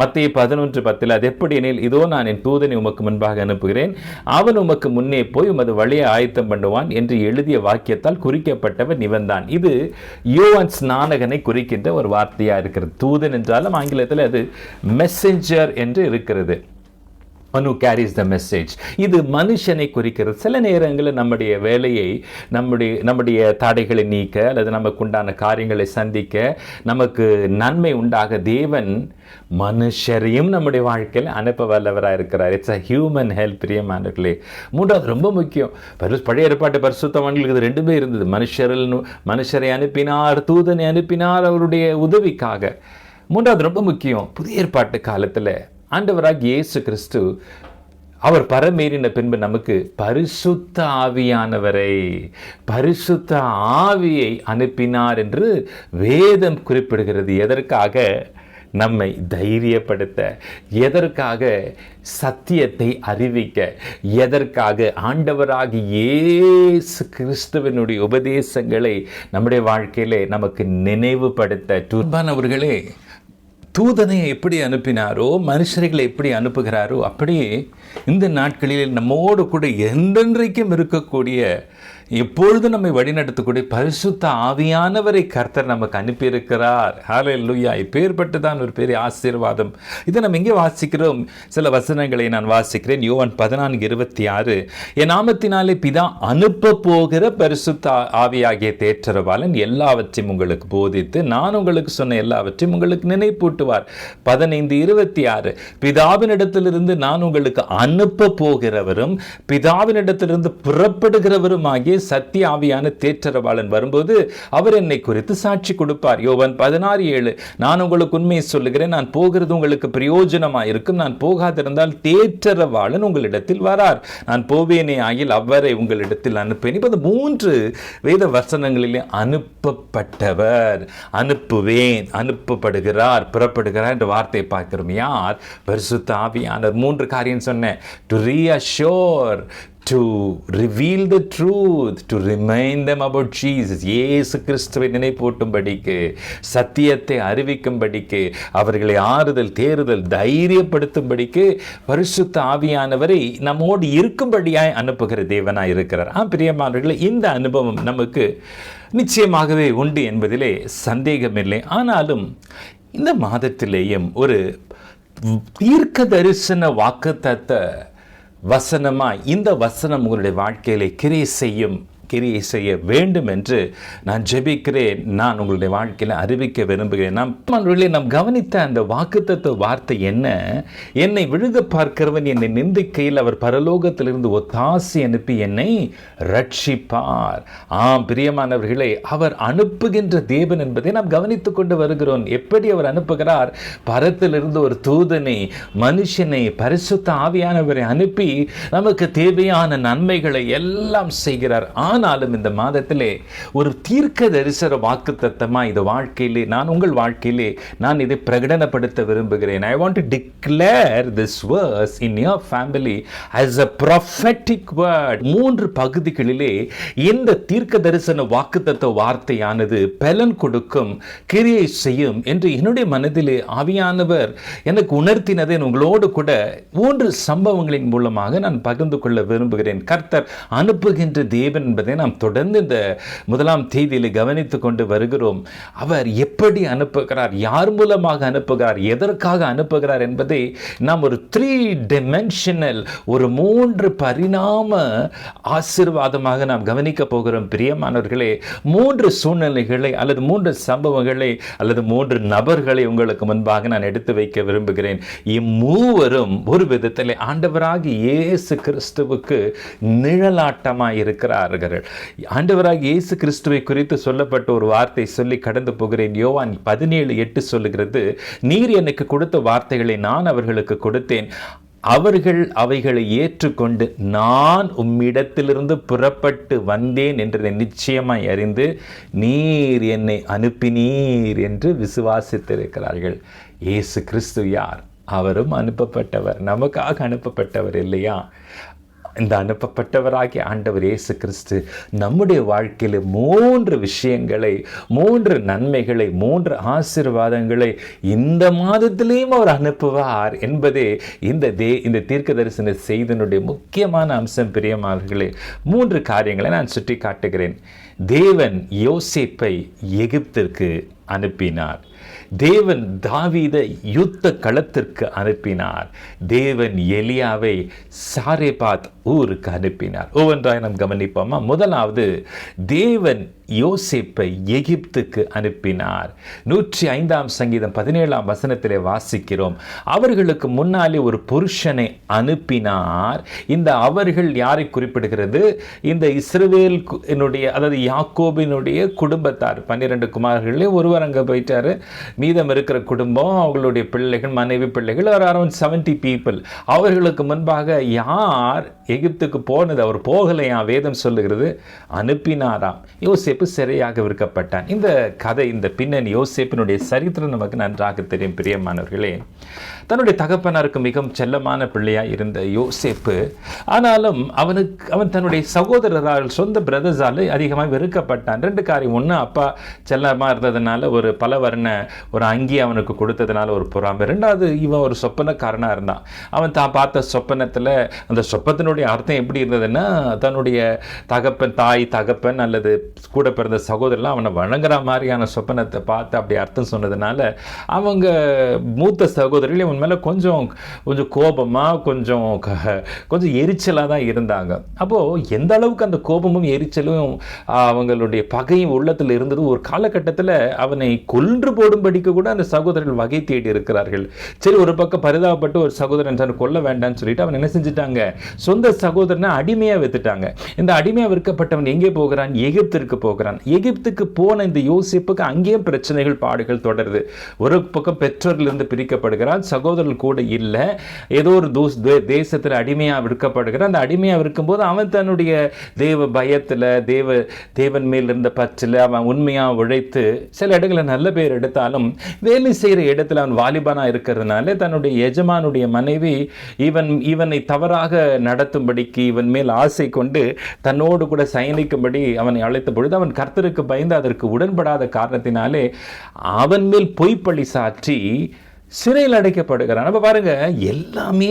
மத்தேயு 11:10 அது எப்படி எனில், இதோ நான் என் தூதனை உமக்கு முன்பாக அனுப்புகிறேன், அவன் உமக்கு முன்னே போய் உமது வழியை ஆயத்தம் பண்ணுவான் என்று எழுதிய வாக்கியத்தால் குறிக்கப்பட்டவன் இவன்தான். இது யோவான் ஸ்நானகனை குறிக்கின்ற ஒரு வார்த்தையா இருக்கிறது. தூதன் என்றாலும் ஆங்கிலத்தில் அது மெசஞ்சர் என்று இருக்கிறது. One who carries the message. இது மனுஷனை குறிக்கிறது. சில நேரங்களில் நம்முடைய வேலையை, நம்முடைய தடைகளை நீக்க அல்லது நமக்கு உண்டான காரியங்களை சந்திக்க, நமக்கு நன்மை உண்டாக தேவன் மனுஷரையும் நம்முடைய வாழ்க்கையில் அனுப்ப வல்லவராக இருக்கிறார். It's a human help. பிரியமானவர்களே, மூன்றாவது ரொம்ப முக்கியம். பழைய ஏற்பாட்டு பரிசுத்தவான்களுக்கு இது ரெண்டுமே இருந்தது. மனுஷரை அனுப்பினார், தூதனை அனுப்பினார் அவருடைய உதவிக்காக. மூன்றாவது ரொம்ப முக்கியம், புதிய ஏற்பாட்டு காலத்தில் ஆண்டவராகிய இயேசு கிறிஸ்து அவர் பரமேறின பின்பு நமக்கு பரிசுத்த ஆவியை அனுப்பினார் என்று வேதம் குறிப்பிடுகிறது. எதற்காக? நம்மை தைரியப்படுத்த, எதற்காக? சத்தியத்தை அறிவிக்க, எதற்காக? ஆண்டவராகிய இயேசு கிறிஸ்துவினுடைய உபதேசங்களை நம்முடைய வாழ்க்கையிலே நமக்கு நினைவுபடுத்த. அன்பானவர்களே, தூதனை எப்படி அனுப்பினாரோ, மனுஷர்களை எப்படி அனுப்புகிறாரோ, அப்படியே இந்த நாட்களில் நம்மோடு கூட என்றென்றைக்கும் இருக்கக்கூடிய எப்பொழுதும் நம்மை வழிநடத்தக்கூடிய பரிசுத்த ஆவியானவரை கர்த்தர் நமக்கு அனுப்பியிருக்கிறார். ஹல்லேலூயா! இப்பேற்பட்டதான் ஒரு பெரிய ஆசீர்வாதம். இதை நம்ம இங்கே வாசிக்கிறோம். சில வசனங்களை நான் வாசிக்கிறேன். யோவான் 14:26, என் நாமத்தினாலே பிதா அனுப்ப போகிற பரிசுத்த ஆவியாகிய தேற்றரவாளன் எல்லாவற்றையும் உங்களுக்கு போதித்து நான் உங்களுக்கு சொன்ன எல்லாவற்றையும் உங்களுக்கு நினைப்பூட்டுவார். 15:26, பிதாவினிடத்திலிருந்து நான் உங்களுக்கு அனுப்ப போகிறவரும் பிதாவினிடத்திலிருந்து புறப்படுகிறவரும் ஆகிய சத்திய ஆவியான தேற்றரவாளன் வரும்போது அவர் என்னை குறித்து சாட்சி கொடுப்பார். யோவான் 16:7, நான் உங்களுக்கு உண்மையை சொல்லுகிறேன், நான் போகிறது உங்களுக்கு பிரயோஜனமாக இருக்கும். நான் போகாதிருந்தால் தேற்றரவாளன் உங்களிடத்தில் வரார். நான் போவேனே ஆகில் அவரை உங்களிடத்தில் அனுப்பேன். இப்போது 3 வேத வசனங்களிலே அனுப்பப்பட்டவர், அனுப்புவேன், அனுப்பப்படுகிறார், புறப்படுகிறார் என்ற வார்த்தையை பார்க்கிறோம். யார்? பரிசுத்த ஆவியானவர். 3 காரியம் சொன்னேன். To reassure, to reveal the truth, to remind them about Jesus. இயேசு கிறிஸ்துவை நினைப்பூட்டும்படிக்கு, சத்தியத்தை அறிவிக்கும்படிக்கு, அவர்களை ஆறுதல், தேறுதல், தைரியப்படுத்தும்படிக்கு பரிசுத்த ஆவியானவரை நம்மோடு இருக்கும்படியாய் அனுப்புகிற தேவனாய் இருக்கிறார். பிரியமானவர்களே, இந்த அனுபவம் நமக்கு நிச்சயமாகவே உண்டு என்பதிலே சந்தேகமில்லை. ஆனாலும் இந்த மாதத்திலேயும் ஒரு தீர்க்க தரிசன வாக்குத்தத்த வசனமாய் இந்த வசனம் உங்களுடைய வாழ்க்கையிலே கிரியை செய்ய வேண்டும் என்று நான் ஜெபிக்கிறேன். நான் உங்களுடைய வாழ்க்கையில் அறிவிக்க விரும்புகிறேன். நாம் கவனித்த அந்த வாக்குத்தத்த வார்த்தை என்ன? என்னை விழுக பார்க்கிறவன் என்னை நிந்திக்கையில் அவர் பரலோகத்திலிருந்து ஒத்தாசி அனுப்பி என்னை ரட்சிப்பார். பிரியமானவர்களே, அவர் அனுப்புகின்ற தேவன் என்பதை நாம் கவனித்துக் கொண்டு வருகிறோம். எப்படி அவர் அனுப்புகிறார்? பரத்திலிருந்து ஒரு தூதனை, மனுஷனை, பரிசுத்த ஆவியானவரை அனுப்பி நமக்கு தேவையான நன்மைகளை எல்லாம் செய்கிறார். ஆனாலும் இந்த மாதத்திலே ஒரு தீர்க்க தரிசன வாக்குத்தத்தமா இந்த வாழ்க்கையிலே, நான் உங்கள் வாழ்க்கையிலே நான் இதை பிரகடனப்படுத்த விரும்புகிறேன். I want to declare this verse in your family as a prophetic word. 3 பகுதிகளிலே இந்த தீர்க்க தரிசன வாக்குத்தத்த வார்த்தையானது பலன் கொடுக்கும், கிரியை செய்யும் என்று என்னுடைய மனதிலே ஆவியானவர் எனக்கு உணர்த்தினதை உங்களோடு கூட 3 சம்பவங்களின் மூலமாக நான் பகிர்ந்து கொள்ள விரும்புகிறேன். கர்த்தர் அனுப்புகின்ற தேவன் என்பதை நாம் தொடர்ந்து இந்த 1ஆம் தேதியில் கவனித்துக் கொண்டு வருகிறோம். அவர் எப்படி அனுப்புகிறார், யார் மூலமாக அனுப்புகிறார், எதற்காக அனுப்புகிறார் என்பதை நாம் ஒரு 3 dimensional, ஒரு 3 பரிணாம ஆசீர்வாதமாக நாம் கவனிக்க போகிறோம். பிரியமானவர்களே, 3 சூழ்நிலைகளை அல்லது 3 சம்பவங்களை அல்லது 3 நபர்களை உங்களுக்கு முன்பாக நான் எடுத்து வைக்க விரும்புகிறேன். இம்மூவரும் ஒரு விதத்தில் ஆண்டவராகிய இயேசு கிறிஸ்துவுக்கு நிழலாட்டமாய் இருக்கிறார்கள். ஆண்டவராகிய இயேசு கிறிஸ்துவை குறித்து சொல்லப்பட்ட ஒரு வார்த்தை சொல்லி கடந்து போகிறேன். யோவான் 17:8 சொல்லுகிறது, நீர் எனக்கு கொடுத்த வார்த்தைகளை நான் அவர்களுக்கு கொடுத்தேன், அவர்கள் அவைகளை ஏற்றுக்கொண்டு நான் உம்மிடத்திலிருந்து புறப்பட்டு வந்தேன் என்று நிச்சயமாய் அறிந்து நீர் என்னை அனுப்பினீர் என்று விசுவாசித்திருக்கிறார்கள். இயேசு கிறிஸ்து யார்? அவரும் அனுப்பப்பட்டவர், நமக்காக அனுப்பப்பட்டவர் இல்லையா? இந்த அனுப்பப்பட்டவராகிய ஆண்டவர் இயேசு கிறிஸ்து நம்முடைய வாழ்க்கையில் 3 விஷயங்களை, 3 நன்மைகளை, 3 ஆசீர்வாதங்களை இந்த மாதத்திலேயும் அவர் அனுப்புவார் என்பதே இந்த தீர்க்க தரிசன செய்தியினுடைய முக்கியமான அம்சம். பிரியமானவர்களே, 3 காரியங்களை நான் சுட்டி காட்டுகிறேன். தேவன் யோசேப்பை எகிப்திற்கு அனுப்பினார். தேவன் தாவீதை யுத்த களத்திற்கு அனுப்பினார். தேவன் எலியாவை சாரேபாத் ஊருக்கு அனுப்பினார். ஒவ்வொன்றாய் நாம் கவனிப்போமா? முதலாவது, தேவன் யோசேப்பை எகிப்துக்கு அனுப்பினார். 105ஆம் சங்கீதம் 17ஆம் வசனத்திலே வாசிக்கிறோம், அவர்களுக்கு முன்னாலே ஒரு புருஷனை அனுப்பினார். இந்த அவர்கள் யாரை குறிப்பிடுகிறது? இந்த இஸ்ரவேல் அதாவது யாக்கோபினுடைய குடும்பத்தார். 12 குமாரர்களே ஒருவர் அங்கே போயிட்டாரு. மீதம் இருக்கிற குடும்பம், அவங்களுடைய பிள்ளைகள், மனைவி பிள்ளைகள், அரௌண்ட் 70 people. அவர்களுக்கு முன்பாக யார் எகிப்துக்கு போனது? அவர் போகலையா? வேதம் சொல்லுகிறது அனுப்பினாராம். யோசேப்பு சிறையாக விற்கப்பட்டான். இந்த கதை, இந்த பின்னணி, யோசேப்பினுடைய சரித்திரம் நமக்கு நன்றாக தெரியும். பிரியமானவர்களே, தன்னுடைய தகப்பனாருக்கு மிகவும் செல்லமான பிள்ளையாக இருந்த யோசேப்பு, ஆனாலும் அவன் தன்னுடைய சகோதரரால், சொந்த பிரதர்ஸால் அதிகமாக வெறுக்கப்பட்டான். 2 காரியம். ஒன்று, அப்பா செல்லமாக இருந்ததுனால ஒரு பலவர்ண ஒரு அங்கி அவனுக்கு கொடுத்ததுனால ஒரு பொறாமை. ரெண்டாவது, இவன் ஒரு சொப்பனக்காரனாக இருந்தான். அவன் தான் பார்த்த சொப்பனத்தில் அந்த சொப்பத்தினுடைய அர்த்தம் எப்படி இருந்ததுன்னா, தன்னுடைய தகப்பன், தாய் தகப்பன் அல்லது கூட பிறந்த சகோதரர்லாம் அவனை வணங்குற மாதிரியான சொப்பனத்தை பார்த்து அப்படி அர்த்தம் சொன்னதுனால அவங்க மூத்த சகோதரிகள் இவன் மேலே கொஞ்சம் கோபமாக கொஞ்சம் எரிச்சலாக தான் இருந்தாங்க. அப்போது எந்த அளவுக்கு அந்த கோபமும் எரிச்சலும் அவங்களுடைய பகையும் உள்ளத்தில் இருந்தது, ஒரு காலகட்டத்தில் அவனை கொன்று போடும்படிக்கு கூட அந்த சகோதரர்கள் வகை தேடி இருக்கிறார்கள். சரி, ஒரு பக்கம் பரிதாபப்பட்டு ஒரு சகோதரன் தன்னை கொல்ல வேண்டாம்னு சொல்லிட்டு அவன் என்ன செஞ்சுட்டாங்க, சொந்த சகோதரனை அடிமையாக வித்துட்டாங்க. இந்த அடிமையாக விற்கப்பட்டவன் எங்கே போகிறான்? எகிப்திற்கு போகிறான். எகிப்துக்கு போன இந்த யோசேப்புக்கு அங்கேயும் பிரச்சனைகள், பாடுகள் தொடருது. ஒரு பக்கம் பெற்றோரிலிருந்து பிரிக்கப்படுகிறான், சகோதரர்கள் கூட இல்லை, ஏதோ ஒரு தேசத்தில் அடிமையாக விற்கப்படுகிறான். அந்த அடிமையாக இருக்கும்போது அவன் தன்னுடைய தேவ பயத்தில், தேவன் மேல் இருந்த பற்றில் அவன் உண்மையாக உழைத்து சில இடங்களில் நல்ல பேர் எடுத்தாலும் வேலை செய்கிற இடத்துல அவன் வாலிபானாக இருக்கிறதுனால தன்னுடைய எஜமானுடைய மனைவி இவனை தவறாக நடத்தும்படிக்கு, இவன் மேல் ஆசை கொண்டு தன்னோடு கூட சயனிக்கும்படி அவனை அழைத்த பொழுது அவன் கர்த்தருக்கு பயந்து அதற்கு உடன்படாத காரணத்தினாலே அவன் மேல் பொய்ப்பழி சாற்றி சிறையில் அடைக்கப்படுகிறான். அப்போ பாருங்க, எல்லாமே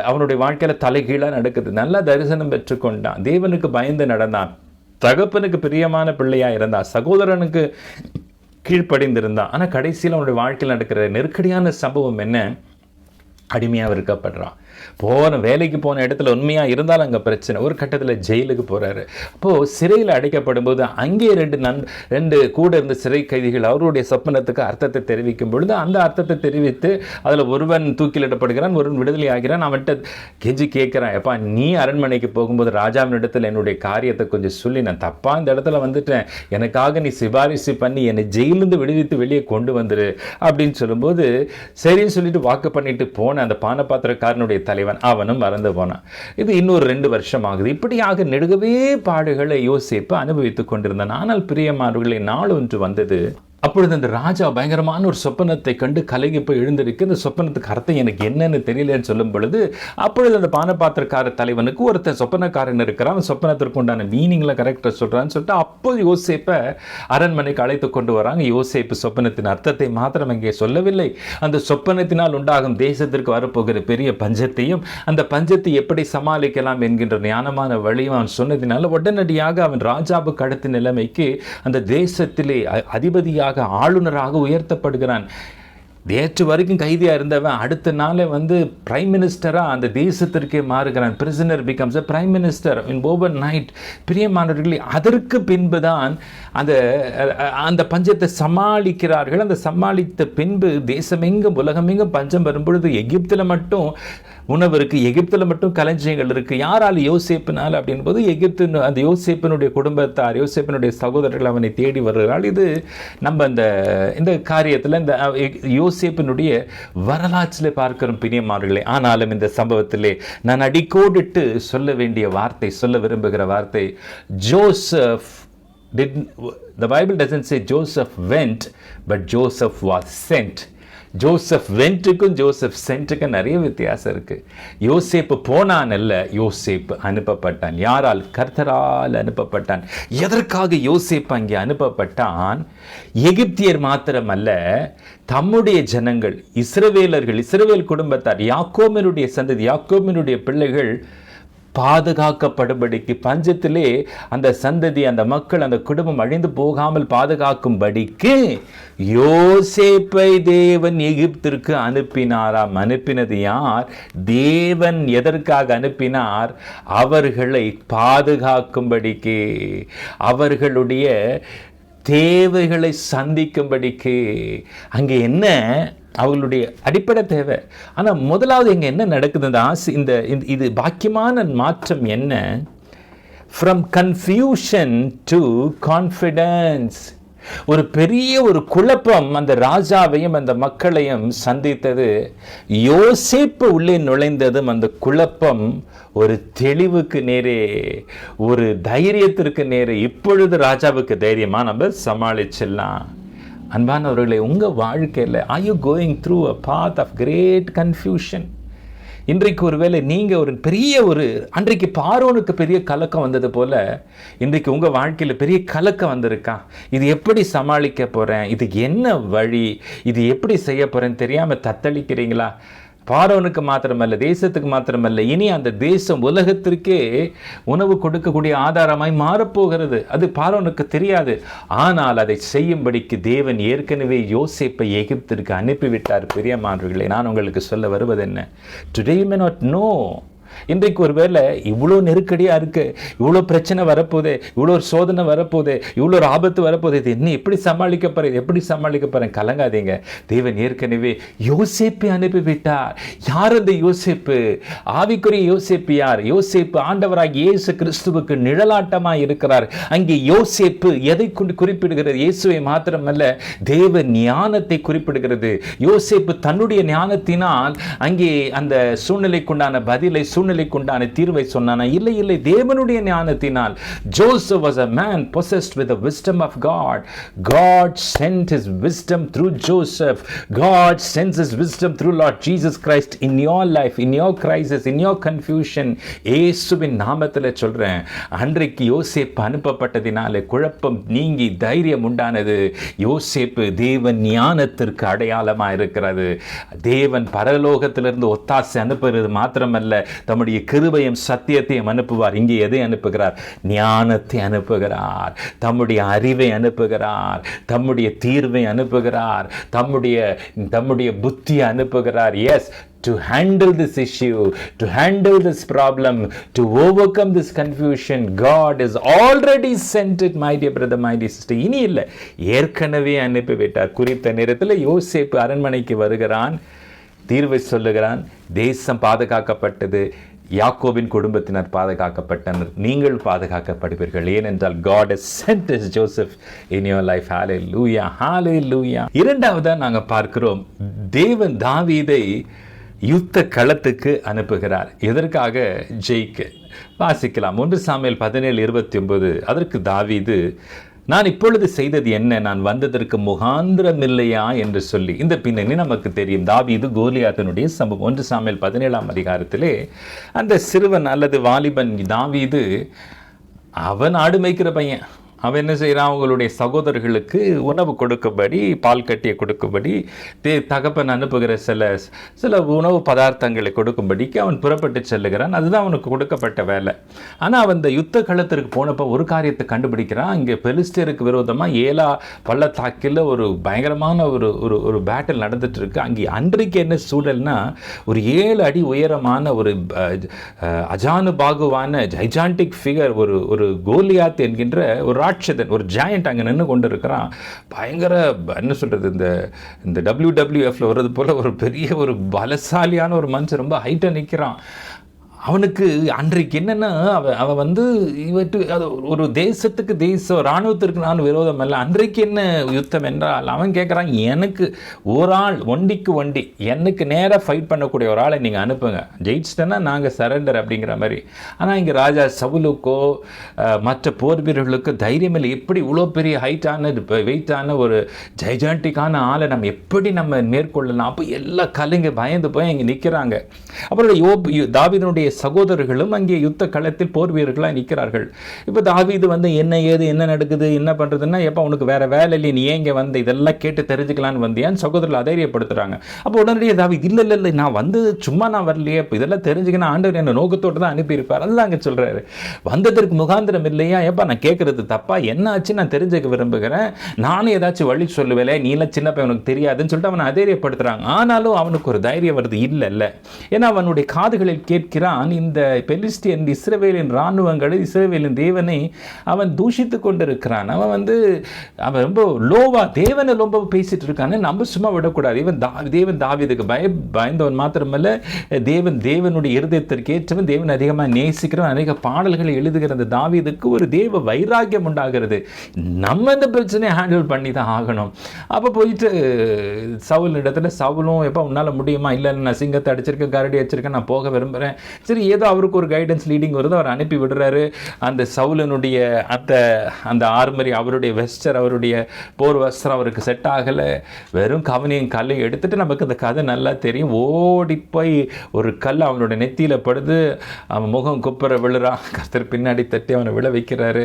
அவனுடைய வாழ்க்கையில் தலைகீழாக நடக்குது. நல்லா தரிசனம் பெற்றுக்கொண்டான், தேவனுக்கு பயந்து நடந்தான், தகப்பனுக்கு பிரியமான பிள்ளையா இருந்தான், சகோதரனுக்கு கீழ்ப்படிந்திருந்தான். ஆனால் கடைசியில் அவனுடைய வாழ்க்கையில் நடக்கிற நெருக்கடியான சம்பவம் என்ன? அடிமையாக இருக்கப்படுறான். வேலைக்கு போன இடத்துல உண்மையாக இருந்தாலும் அங்கே பிரச்சனை. ஒரு கட்டத்தில் ஜெயிலுக்கு போகிறாரு. அப்போது சிறையில் அடைக்கப்படும் போது அங்கே ரெண்டு கூட இருந்த சிறை கைதிகள் அவருடைய சொப்பனத்துக்கு அர்த்தத்தை தெரிவிக்கும் பொழுது அந்த அர்த்தத்தை தெரிவித்து அதில் ஒருவன் தூக்கிலிடப்படுகிறான், ஒருவன் விடுதலை ஆகிறான். அவன்கிட்ட கெஞ்சி கேட்குறான், எப்பா நீ அரண்மனைக்கு போகும்போது ராஜாவின் இடத்துல என்னுடைய காரியத்தை கொஞ்சம் சொல்லி, நான் தப்பாக இந்த இடத்துல வந்துட்டேன், எனக்காக நீ சிபாரிசு பண்ணி என்னை ஜெயிலிருந்து விடுவித்து வெளியே கொண்டு வந்துரு அப்படின்னு சொல்லும்போது சரின்னு சொல்லிட்டு வாக்கு பண்ணிட்டு போன அந்த பானபாத்திரக்காரனுடைய தலைவன் அவனும் மறந்து போனான். இது இன்னொரு 2 வருஷம் ஆகுது. இப்படியாக நெடுகவே பாடுகளை யோசேப்பு அனுபவித்துக் கொண்டிருந்தான். ஆனால் பிரியமானவர்களே, நாள் ஒன்று வந்தது. அப்பொழுது அந்த ராஜா பயங்கரமான ஒரு சொப்பனத்தை கண்டு கலங்கி போய் எழுந்திருக்கு. இந்த சொப்பனத்துக்கு அர்த்தம் எனக்கு என்னன்னு தெரியலன்னு சொல்லும் பொழுது அப்பொழுது அந்த பானபாத்திரக்கார தலைவனுக்கு ஒருத்தர் சொப்பனக்காரன் இருக்கிறான், சொப்பனத்திற்கு உண்டான மீனிங்ல கரெக்டாக சொல்றான்னு சொல்லிட்டு அப்போது யோசேப்பை அரண்மனைக்கு அழைத்து கொண்டு வராங்க. யோசேப்பு சொப்பனத்தின் அர்த்தத்தை மாத்திரம் அங்கே சொல்லவில்லை, அந்த சொப்பனத்தினால் உண்டாகும் தேசத்திற்கு வரப்போகிற பெரிய பஞ்சத்தையும் அந்த பஞ்சத்தை எப்படி சமாளிக்கலாம் என்கின்ற ஞானமான வழியும் அவன் சொன்னதினால உடனடியாக அவன் ராஜாவுக்கு அடுத்த நிலைமைக்கு அந்த தேசத்திலே அதிபதியாக ஆளுநராக உயர்த்தப்படுகிறான். நேற்று வரைக்கும் கைதியாக இருந்தவன் அடுத்த நாளே பிரைம் மினிஸ்டராக அந்த தேசத்திற்கே மாறுகிறான். Prisoner becomes prime minister in overnight. பிரியமானவர்களே, அதற்கு பின்புதான் அந்த பஞ்சத்தை சமாளிக்கிறார்கள். அந்த சமாளித்த பின்பு தேசமெங்கும் உலகமெங்கும் பஞ்சம் வரும்பொழுது எகிப்தில் மட்டும் உணவு இருக்குது, எகிப்தில் மட்டும் களஞ்சியங்கள் இருக்குது. யாரால்? யோசேப்பினால். அப்படின்போது அந்த யோசேப்பினுடைய குடும்பத்தார், யோசேப்பினுடைய சகோதரர்கள் அவனை தேடி வருகிறார்கள். இது நம்ம இந்த காரியத்தில் இந்த யோசேப்பினுடைய வரலாற்றில் பார்க்கிறோம் பிரியமானவர்களே. ஆனாலும் இந்த சம்பவத்திலே நான் அடிக்கோடிட்டு சொல்ல வேண்டிய வார்த்தை, சொல்ல விரும்புகிற வார்த்தை, Joseph the Bible doesn't say Joseph went, but Joseph was sent. Joseph வென்ட்டுக்கும் ஜோசப் சென்ட்டுக்கும் நிறைய வித்தியாசம் இருக்குது. யோசேப்பு போனான் அல்ல, யோசேப்பு அனுப்பப்பட்டான். யாரால்? கர்த்தரால் அனுப்பப்பட்டான். எதற்காக யோசேப்பு அங்கே அனுப்பப்பட்டான்? எகிப்தியர் மாத்திரமல்ல, தம்முடைய ஜனங்கள், இஸ்ரவேல் குடும்பத்தார், யாக்கோபினுடைய சந்ததி, யாக்கோபினுடைய பிள்ளைகள் பாதுகாக்கப்படும்படிக்கு, பஞ்சத்திலே அந்த சந்ததி, அந்த மக்கள், அந்த குடும்பம் அழிந்து போகாமல் பாதுகாக்கும்படிக்கு யோசேப்பை தேவன் எகிப்திற்கு அனுப்பினாராம். அனுப்பினது யார்? தேவன். எதற்காக அனுப்பினார்? அவர்களை பாதுகாக்கும்படிக்கு, அவர்களுடைய தேவைகளை சந்திக்கும்படிக்கு. அங்கே என்ன? அவர்களுடைய அடிப்படை தேவை. ஆனால் முதலாவது இங்கே என்ன நடக்குது? இது பாக்கியமான மாற்றம் என்ன? From confusion to confidence. ஒரு பெரிய ஒரு குழப்பம் அந்த ராஜாவையும் அந்த மக்களையும் சந்தித்தது. யோசேப்பு உள்ளே நுழைந்ததும் அந்த குழப்பம் ஒரு தெளிவுக்கு நேரே, ஒரு தைரியத்திற்கு நேரே. இப்பொழுது ராஜாவுக்கு தைரியமா நம்ம சமாளிச்சிடலாம். அன்பானவர்களே, உங்கள் வாழ்க்கையில் are you going through a path of great confusion? இன்றைக்கு ஒருவேளை நீங்கள் அன்றைக்கு பார்வோனுக்கு பெரிய கலக்கம் வந்தது போல இன்றைக்கு உங்கள் வாழ்க்கையில் பெரிய கலக்கம் வந்திருக்கா? இது எப்படி சமாளிக்க போகிறேன், இதுக்கு என்ன வழி, இது எப்படி செய்ய போகிறேன்னு தெரியாமல் தத்தளிக்கிறீங்களா? பார்வோனுக்கு மாத்திரமல்ல, தேசத்துக்கு மாத்திரமல்ல, இனி அந்த தேசம் உலகத்திற்கே உணவு கொடுக்கக்கூடிய ஆதாரமாய் மாறப்போகிறது. அது பார்வோனுக்கு தெரியாது. ஆனால் அதை செய்யும்படிக்கு தேவன் ஏற்கனவே யோசேப்பை எகிப்திற்கு அனுப்பிவிட்டார். பிரியமானவர்களே, நான் உங்களுக்கு சொல்ல வருவது என்ன? Today you may not know. இன்றைக்கு ஒரு வேளை இவ்வளோ நெருக்கடியாக இருக்குது, இவ்வளோ பிரச்சனை வரப்போதே, இவ்வளோ ஒரு சோதனை வரப்போதே, இவ்வளோ ஒரு ஆபத்து வரப்போதே, இது என்ன எப்படி சமாளிக்க போகிறேன்? கலங்காதீங்க. தேவன் ஏற்கனவே யோசேப்பை அனுப்பிவிட்டார். யார் அந்த யோசேப்பு? ஆவிக்குரிய யோசேப்பு யார்? யோசேப்பு ஆண்டவராகிய இயேசு கிறிஸ்துவுக்கு நிழலாட்டமாக இருக்கிறார். அங்கே யோசேப்பு எதை குறிப்பிடுகிறது? இயேசுவை மாத்திரமல்ல, தேவ ஞானத்தை குறிப்பிடுகிறது. யோசேப்பு தன்னுடைய ஞானத்தினால் அங்கே அந்த சூழ்நிலைக்குண்டான பதிலை, சூழ்நிலைக்குண்டான தீர்வை சொன்னானா? இல்லை, தேவனுடைய ஞானத்தினால். Joseph was a man possessed with the wisdom of God. God sent his wisdom through Joseph. God sends his wisdom through Lord Jesus Christ in your life, in your crisis, in your confusion. இயேசுவின் நாமத்தில் சொல்றேன், அன்றைக்கு யோசேப்பு அனுப்பப்பட்டதினாலே குழப்பம் நீங்கி தைரியம் உண்டானது. யோசேப்பு தேவன் ஞானத்திற்கு அடையாளமாக இருக்கிறது. தேவன் பரலோகத்திலிருந்து ஒத்தாசை அனுப்புகிறது மாத்திரமல்ல, தம்முடைய கிருபையும் சத்தியத்தையும் அனுப்புவார். இங்கே எதை அனுப்புகிறார்? ஞானத்தை அனுப்புகிறார், தம்முடைய அறிவை அனுப்புகிறார், தம்முடைய தீர்வை அனுப்புகிறார், தம்முடைய புத்தியை அனுப்புகிறார். Yes, to handle this issue, to handle this problem, to overcome this confusion, God has already sent it, my dear brother, my dear sister. இனி இல்லை, ஏற்கனவே அனுப்பிவிட்டார். குறித்த நேரத்தில் யோசேப்பு அரண்மனைக்கு வருகிறான், தீர்வை சொல்லுகிறான். தேசம் பாதுகாக்கப்பட்டது. யாக்கோபின் குடும்பத்தினர் பாதுகாக்கப்பட்டனர். நீங்கள் பாதுகாக்கப்படுவீர்கள். ஏனென்றால் God has sent us Joseph in your life. Hallelujah, hallelujah. இரண்டாவதாக நாங்கள் பார்க்கிறோம், தேவன் தாவீதை யுத்த களத்துக்கு அனுப்புகிறார். எதற்காக? ஜெயிக்க. வாசிக்கலாம் 1 சாமுவேல் 17:29. அதற்கு தாவீது, நான் இப்பொழுது செய்தது என்ன? நான் வந்ததற்கு முகாந்திரம் இல்லையா என்று சொல்லி. இந்த பின்னணி நமக்கு தெரியும். தாவீது கோலியாத்தினுடைய சம்பவம் 1 சாமுவேல் 17ஆம் அதிகாரத்திலே அந்த சிறுவன் அல்லது வாலிபன் தாவீது, அவன் ஆடு மேய்க்கிற பையன். அவன் என்ன செய்கிறான்? அவங்களுடைய சகோதரர்களுக்கு உணவு கொடுக்கும்படி, பால் கட்டியை கொடுக்கும்படி, தகப்பன் அனுப்புகிற சில உணவு பதார்த்தங்களை கொடுக்கும்படிக்கு அவன் புறப்பட்டு செல்லுகிறான். அதுதான் அவனுக்கு கொடுக்கப்பட்ட வேலை. ஆனால் அவன் இந்த யுத்த களத்திற்கு போனப்போ ஒரு காரியத்தை கண்டுபிடிக்கிறான். இங்கே பெலிஸ்தருக்கு விரோதமாக ஏலா பள்ளத்தாக்கில் ஒரு பயங்கரமான ஒரு பேட்டில் நடந்துட்டு இருக்கு. அங்கே அன்றைக்கு என்ன சூழல்னா, ஒரு 7 அடி உயரமான ஒரு அஜானு பாகுவான ஜைஜாண்டிக் ஃபிகர், ஒரு கோலியாத் என்கின்ற ஒரு ராட்சதன், ஒரு ஜாயண்ட் அங்கே நின்று கொண்டு இருக்கிறான். பயங்கர என்ன சொல்கிறது, இந்த WWFல வர்றது போல் ஒரு பெரிய ஒரு பலசாலியான ஒரு மனுஷன், ரொம்ப ஹைட்டாக நிற்கிறான். அவனுக்கு அன்றைக்கு என்னென்னா, அவன் வந்து ஒரு தேசத்துக்கு இராணுவத்திற்கு நான் விரோதம் அல்ல. அன்றைக்கு என்ன யுத்தம் என்றால், அவன் கேட்குறான், எனக்கு ஒரு ஆள் ஒண்டிக்கு ஒண்டி எனக்கு நேராக ஃபைட் பண்ணக்கூடிய ஒரு ஆளை நீங்கள் அனுப்புங்க, ஜெயிச்சிட்டேன்னா நாங்கள் சரண்டர் அப்படிங்கிற மாதிரி. ஆனால் இங்கே ராஜா சவுலுக்கோ மற்ற போர் வீரர்களுக்கு தைரியம் இல்லை. எப்படி இவ்வளோ பெரிய ஹைட்டான வெயிட்டான ஒரு ஜைஜாண்டிக்கான ஆளை நம்ம மேற்கொள்ளலாம்? அப்போ எல்லா கலைங்க பயந்து போய் அங்கே நிற்கிறாங்க. அப்புறம் தாவீதுடைய சகோதரர்களும் அங்கே யுத்த களத்தில் போர் வீரர்களாக நிற்கிறார்கள். இப்போ தாவீது வந்து என்ன நடக்குது, என்ன பண்ணுறதுன்னா, எப்போ உனக்கு வேற வேலை இல்லை, நீ ஏங்க வந்து இதெல்லாம் கேட்டு தெரிஞ்சுக்கலான்னு வந்தியான்னு சகோதரர்கள் அதைரியப்படுத்துறாங்க. அப்போ உடனடியே தாவீது, இல்லை நான் வந்து சும்மா நான் வரலையே, இப்போ இதெல்லாம் தெரிஞ்சுக்கணும், ஆண்டவர் என்ன நோக்கத்தோடு தான் அனுப்பியிருப்பார். அதுதான் அங்கே சொல்கிறாரு. வந்ததற்கு முகாந்திரம் இல்லையா? எப்பா நான் கேட்குறது தப்பா, என்ன ஆச்சு நான் தெரிஞ்சுக்க விரும்புகிறேன், நானும் ஏதாச்சும் வழி சொல்லுவேன், நீலாம் சின்ன பையன் உனக்கு தெரியாதுன்னு சொல்லிட்டு அவனை அதைரியப்படுத்துறாங்க. ஆனாலும் அவனுக்கு ஒரு தைரியம் வருது, இல்லை. ஏன்னா அவனுடைய காதுகளில் கேட்கிறான், இந்த பெலிஸ்தியன் இஸ்ரவேலின் இராணுவங்களை, இஸ்ரவேலின் தேவனை அவன் தூஷித்து கொண்டிருக்கிறான். அவன் ரொம்ப லோவா தேவனை ரொம்ப பேசிட்டு இருக்கான்னு நம்ம சும்மா விடக்கூடாது. தேவன் தாவீதுக்கு பயந்தவன் மாத்திரமல்ல, தேவனுடைய இருதயத்திற்கு ஏற்றவன், தேவன் அதிகமாக நேசிக்கிறவன், அநேக பாடல்களை எழுதுகிற அந்த தாவீதுக்கு ஒரு தேவ வைராக்கியம் உண்டாகிறது. நம்ம இந்த பிரச்சனையை ஹேண்டில் பண்ணி தான் ஆகணும். அப்போ போயிட்டு சவுல் இடத்துல, சவுலும் எப்போ உன்னால் முடியுமா? இல்லை, நான் சிங்கத்தை அடிச்சிருக்கேன், கரடி அடிச்சிருக்கேன், நான் போக விரும்புகிறேன், சரி, ஏதோ அவருக்கு ஒரு கைடன்ஸ் லீடிங் வருது, அவர் அனுப்பி விடுறாரு. அந்த சவுலனுடைய அந்த ஆர்மரி, அவருடைய வெஸ்டர், அவருடைய போர் வஸ்திரம் அவருக்கு செட் ஆகலை. வெறும் கவனியும் கல்லையும் எடுத்துகிட்டு, நமக்கு அந்த கதை நல்லா தெரியும், ஓடி போய் ஒரு கல் அவனுடைய நெத்தியில் படுது. அவன் முகம் குப்புற விழுறான். கர்த்தர் பின்னாடி தட்டி அவனை விழ வைக்கிறாரு.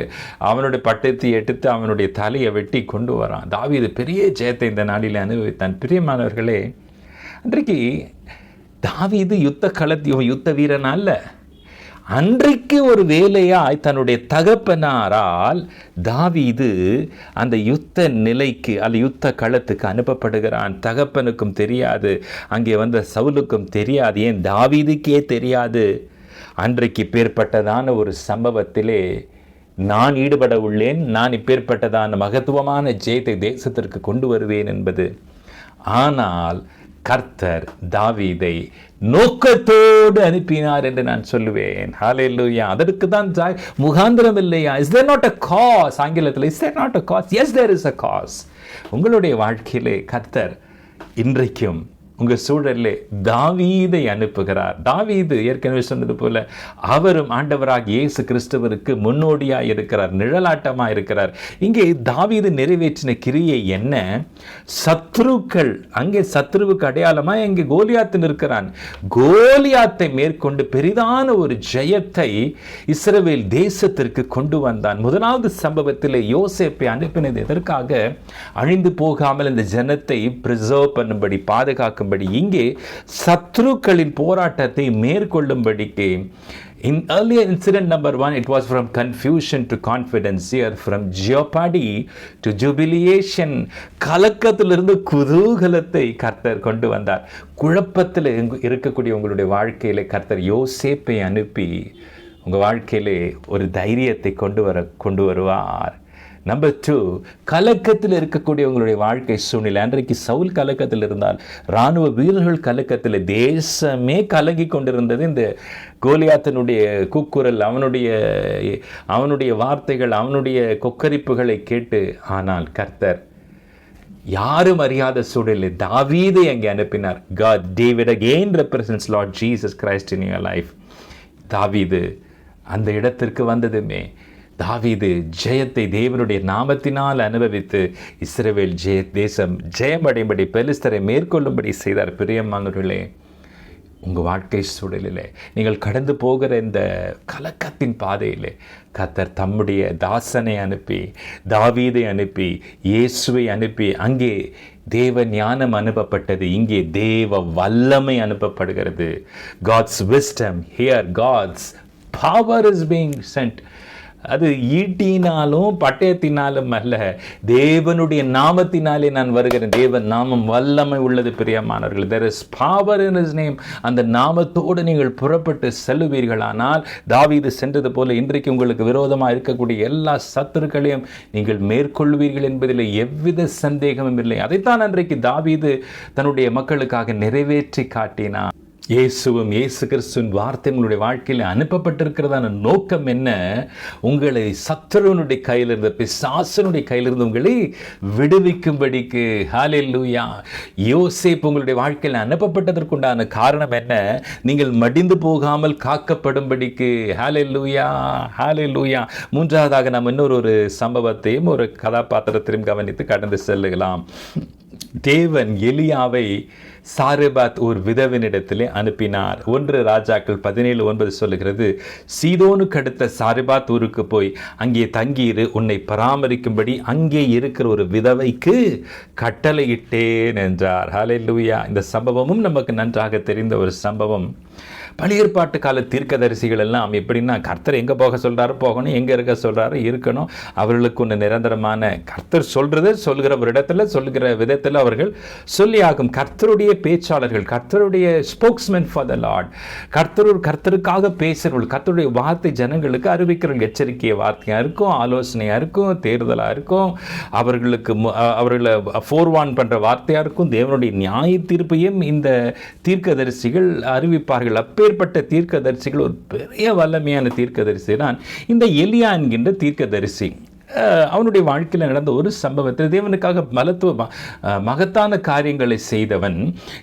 அவனுடைய பட்டத்தை எடுத்து அவனுடைய தலையை வெட்டி கொண்டு வரான். தாவீது பெரிய ஜெயத்தை இந்த நாளில் அனுபவித்தான். பிரியமானவர்களே, அன்றைக்கு தாவீது யுத்த வீரன் அல்ல. அன்றைக்கு ஒரு வேலையாய் தன்னுடைய தகப்பனாரால் தாவீது அந்த யுத்த நிலைக்கு யுத்த களத்துக்கு அனுப்பப்படுகிறான். தகப்பனுக்கும் தெரியாது, அங்கே வந்த சவுலுக்கும் தெரியாது, ஏன் தாவீதுக்கே தெரியாது. அன்றைக்கு பேர்பட்டதான ஒரு சம்பவத்திலே நான் ஈடுபட உள்ளேன், நான் இப்பேற்பட்டதான மகத்துவமான ஜெயத்தை தேசத்திற்கு கொண்டு வருவேன் என்பது. ஆனால் கர்த்தர் தாவீதை நோக்கத்தோடு அனுப்பினார் என்று நான் சொல்லுவேன். ஹல்லேலூயா. அதற்கு தான் முகாந்திரம் இல்லையா? Is there not a cause? ஆங்கிலத்தில் is there not a cause? Yes, there is a cause. உங்களுடைய வாழ்க்கையிலே கர்த்தர் இன்றைக்கும் உங்கள் சூழலே தாவீதை அனுப்புகிறார். தாவீது ஏற்கனவே சொன்னது போல அவரும் ஆண்டவராக இயேசு கிறிஸ்துவருக்கு முன்னோடியாக இருக்கிறார், நிழலாட்டமாக இருக்கிறார். இங்கே தாவீது நிறைவேற்றின கிரியை என்ன? சத்ருக்கள், அங்கே சத்ருவுக்கு அடையாளமாக இங்கே கோலியாத்து நிற்கிறான். கோலியாத்தை மேற்கொண்டு பெரிதான ஒரு ஜெயத்தை இஸ்ரவேல் தேசத்திற்கு கொண்டு வந்தான். முதலாவது சம்பவத்தில் யோசேப்பை அனுப்பினது எதற்காக? அழிந்து போகாமல் இந்த ஜனத்தை பிரிசர்வ் பண்ணும்படி, பாதுகாக்கும். இங்கே சத்ருக்களின் போராட்டத்தை மேற்கொள்ளும்படிக்கு. In earlier incident number 1, it was from confusion to confidence. Here, from jeopardy to jubilation. கலக்கத்திலிருந்து குதூகலத்தை கர்த்தர் கொண்டு வந்தார். குழப்பத்தில் இருக்கக்கூடிய உங்களுடைய வாழ்க்கையிலே கர்த்தர் யோசேப்பை அனுப்பி உங்கள் வாழ்க்கையிலே ஒரு தைரியத்தை கொண்டு வருவார். நம்பர் 2, கலக்கத்தில் இருக்கக்கூடிய உங்களுடைய வாழ்க்கை சூழ்நிலை. அன்றைக்கு சவுல் கலக்கத்தில் இருந்தால், இராணுவ வீரர்கள் கலக்கத்தில், தேசமே கலங்கி கொண்டிருந்தது. இந்த கோலியாத்தினுடைய கூக்குரல், அவனுடைய வார்த்தைகள், அவனுடைய கொக்கரிப்புகளை கேட்டு. ஆனால் கர்த்தர் யாரும் அறியாத சூழலில் தாவீதை அங்கே அனுப்பினார். God, David again represents Lord Jesus Christ in your life. தாவீது அந்த இடத்திற்கு வந்ததுமே தாவீது ஜெயத்தை தேவனுடைய நாமத்தினால் அனுபவித்து இஸ்ரவேல் தேசம் ஜெயமடையும்படி, பெலிஸ்தரை மேற்கொள்ளும்படி செய்தார். பிரியமானவர்களே, உங்கள் வாழ்க்கை சூழலில் நீங்கள் கடந்து போகிற இந்த கலக்கத்தின் பாதையில் கர்த்தர் தம்முடைய தாசனை அனுப்பி, தாவீதை அனுப்பி, இயேசுவை அனுப்பி, அங்கே தேவ ஞானம் அனுப்பப்பட்டது, இங்கே தேவ வல்லமை அனுப்பப்படுகிறது. God's wisdom, here God's power is being sent. அது ஈட்டினாலும் பட்டயத்தினாலும் அல்ல, தேவனுடைய நாமத்தினாலே நான் வருகிறேன். தேவன் நாமம் வல்லமை உள்ளது. பிரியமானவர்கள், there is power in his name. அந்த நாமத்தோடு நீங்கள் புறப்பட்டு செல்லுவீர்களானால், தாவீது சென்றது போல இன்றைக்கு உங்களுக்கு விரோதமாக இருக்கக்கூடிய எல்லா சத்துருக்களையும் நீங்கள் மேற்கொள்வீர்கள் என்பதில் எவ்வித சந்தேகமும் இல்லை. அதைத்தான் அன்றைக்கு தாவீது தன்னுடைய மக்களுக்காக நிறைவேற்றி காட்டினார். இயேசுவும் இயேசு கிறிஸ்துவின் வார்த்தை உங்களுடைய வாழ்க்கையில் அனுப்பப்பட்டிருக்கிறதான நோக்கம் என்ன? உங்களை சத்துருவனுடைய கையிலிருந்து, பிசாசனுடைய கையிலிருந்து உங்களை விடுவிக்கும்படிக்கு. ஹல்லேலூயா. யோசேப்பு உங்களுடைய வாழ்க்கையில் அனுப்பப்பட்டதற்குண்டான காரணம் என்ன? நீங்கள் மடிந்து போகாமல் காக்கப்படும்படிக்கு. ஹல்லேலூயா, ஹல்லேலூயா. மூன்றாவதாக நாம் இன்னொரு சம்பவத்தையும் ஒரு கதாபாத்திரத்தையும் கவனித்து கடந்து செல்லுகலாம். தேவன் எலியாவை சாரெபாத் ஒரு விதவினிடத்திலே அனுப்பினார். 1 ராஜாக்கள் 17:9 சொல்லுகிறது, சீதோனுக்கு அடுத்த சாரெபாத் ஊருக்கு போய் அங்கே தங்கியிரு, உன்னை பராமரிக்கும்படி அங்கே இருக்கிற ஒரு விதவைக்கு கட்டளையிட்டேன் என்றார். ஹல்லேலூயா. இந்த சம்பவமும் நமக்கு நன்றாக தெரிந்த ஒரு சம்பவம். பழைய ஏற்பாட்டு கால தீர்க்கதரிசிகள் எல்லாம் எப்படின்னா, கர்த்தர் எங்கே போக சொல்கிறாரோ போகணும், எங்கே இருக்க சொல்கிறாரோ இருக்கணும். அவர்களுக்கு ஒன்று நிரந்தரமான, கர்த்தர் சொல்கிற ஒரு இடத்துல சொல்கிற விதத்தில் அவர்கள் சொல்லியாகும். கர்த்தருடைய பேச்சாளர்கள், கர்த்தருடைய ஸ்போக்ஸ்மென் ஃபார் த லார்ட், கர்த்தருக்காக பேசுகிறவர்கள், கர்த்தருடைய வார்த்தை ஜனங்களுக்கு அறிவிக்கிறவர்கள். எச்சரிக்கைய வார்த்தையாக இருக்கும், ஆலோசனையாக இருக்கும், தேர்தலாக இருக்கும், அவர்களை ஃபோர்வான் பண்ணுற வார்த்தையாக இருக்கும். தேவனுடைய நியாய தீர்ப்பையும் இந்த தீர்க்கதரிசிகள் அறிவிப்பார்கள். அப்பேற்பட்ட தீர்க்கதரிசிகள், ஒரு பெரிய வல்லமையான தீர்க்கதரிசி தான் இந்த எலியா என்கின்ற தீர்க்கதரிசி. அவனுடைய வாழ்க்கையில் நடந்த ஒரு சம்பவத்தில் தேவனுக்காக மகத்தான காரியங்களை செய்தவன்,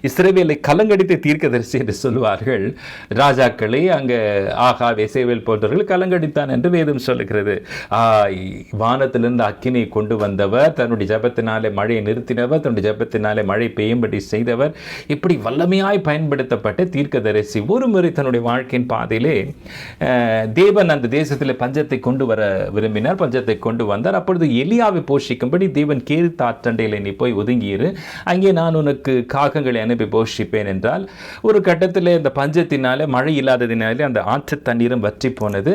இஸ்ரவேலை கலங்கடித்த தீர்க்கதரிசி என்று சொல்லுவார்கள். ராஜாக்களை அங்கே ஆகாப் எசேவேல் போன்றவர்கள் கலங்கடித்தான் என்று வேதம் சொல்லுகிறது. வானத்திலிருந்து அக்கினை கொண்டு வந்தவர், தன்னுடைய ஜபத்தினாலே மழையை நிறுத்தினவர், தன்னுடைய ஜபத்தினாலே மழை பெய்யும்படி செய்தவர், இப்படி வல்லமையாய் பயன்படுத்தப்பட்ட தீர்க்கதரிசி ஒரு முறை தன்னுடைய வாழ்க்கையின் பாதையிலே தேவன் அந்த தேசத்தில் பஞ்சத்தை கொண்டு வர விரும்பினார். பஞ்சத்தை கொண்டு வந்தார். அப்பொழுது எலியாவை போஷிக்கும்படி தேவன் கேரித் ஆற்றண்டையில் நீ போய் ஒதுங்கியிரு, அங்கே நான் உனக்கு காகங்களை அனுப்பி போஷிப்பேன் என்றால், ஒரு கட்டத்தில் இந்த பஞ்சத்தினாலே மழை இல்லாததினாலே அந்த ஆற்று தண்ணீரும் வற்றி போனது.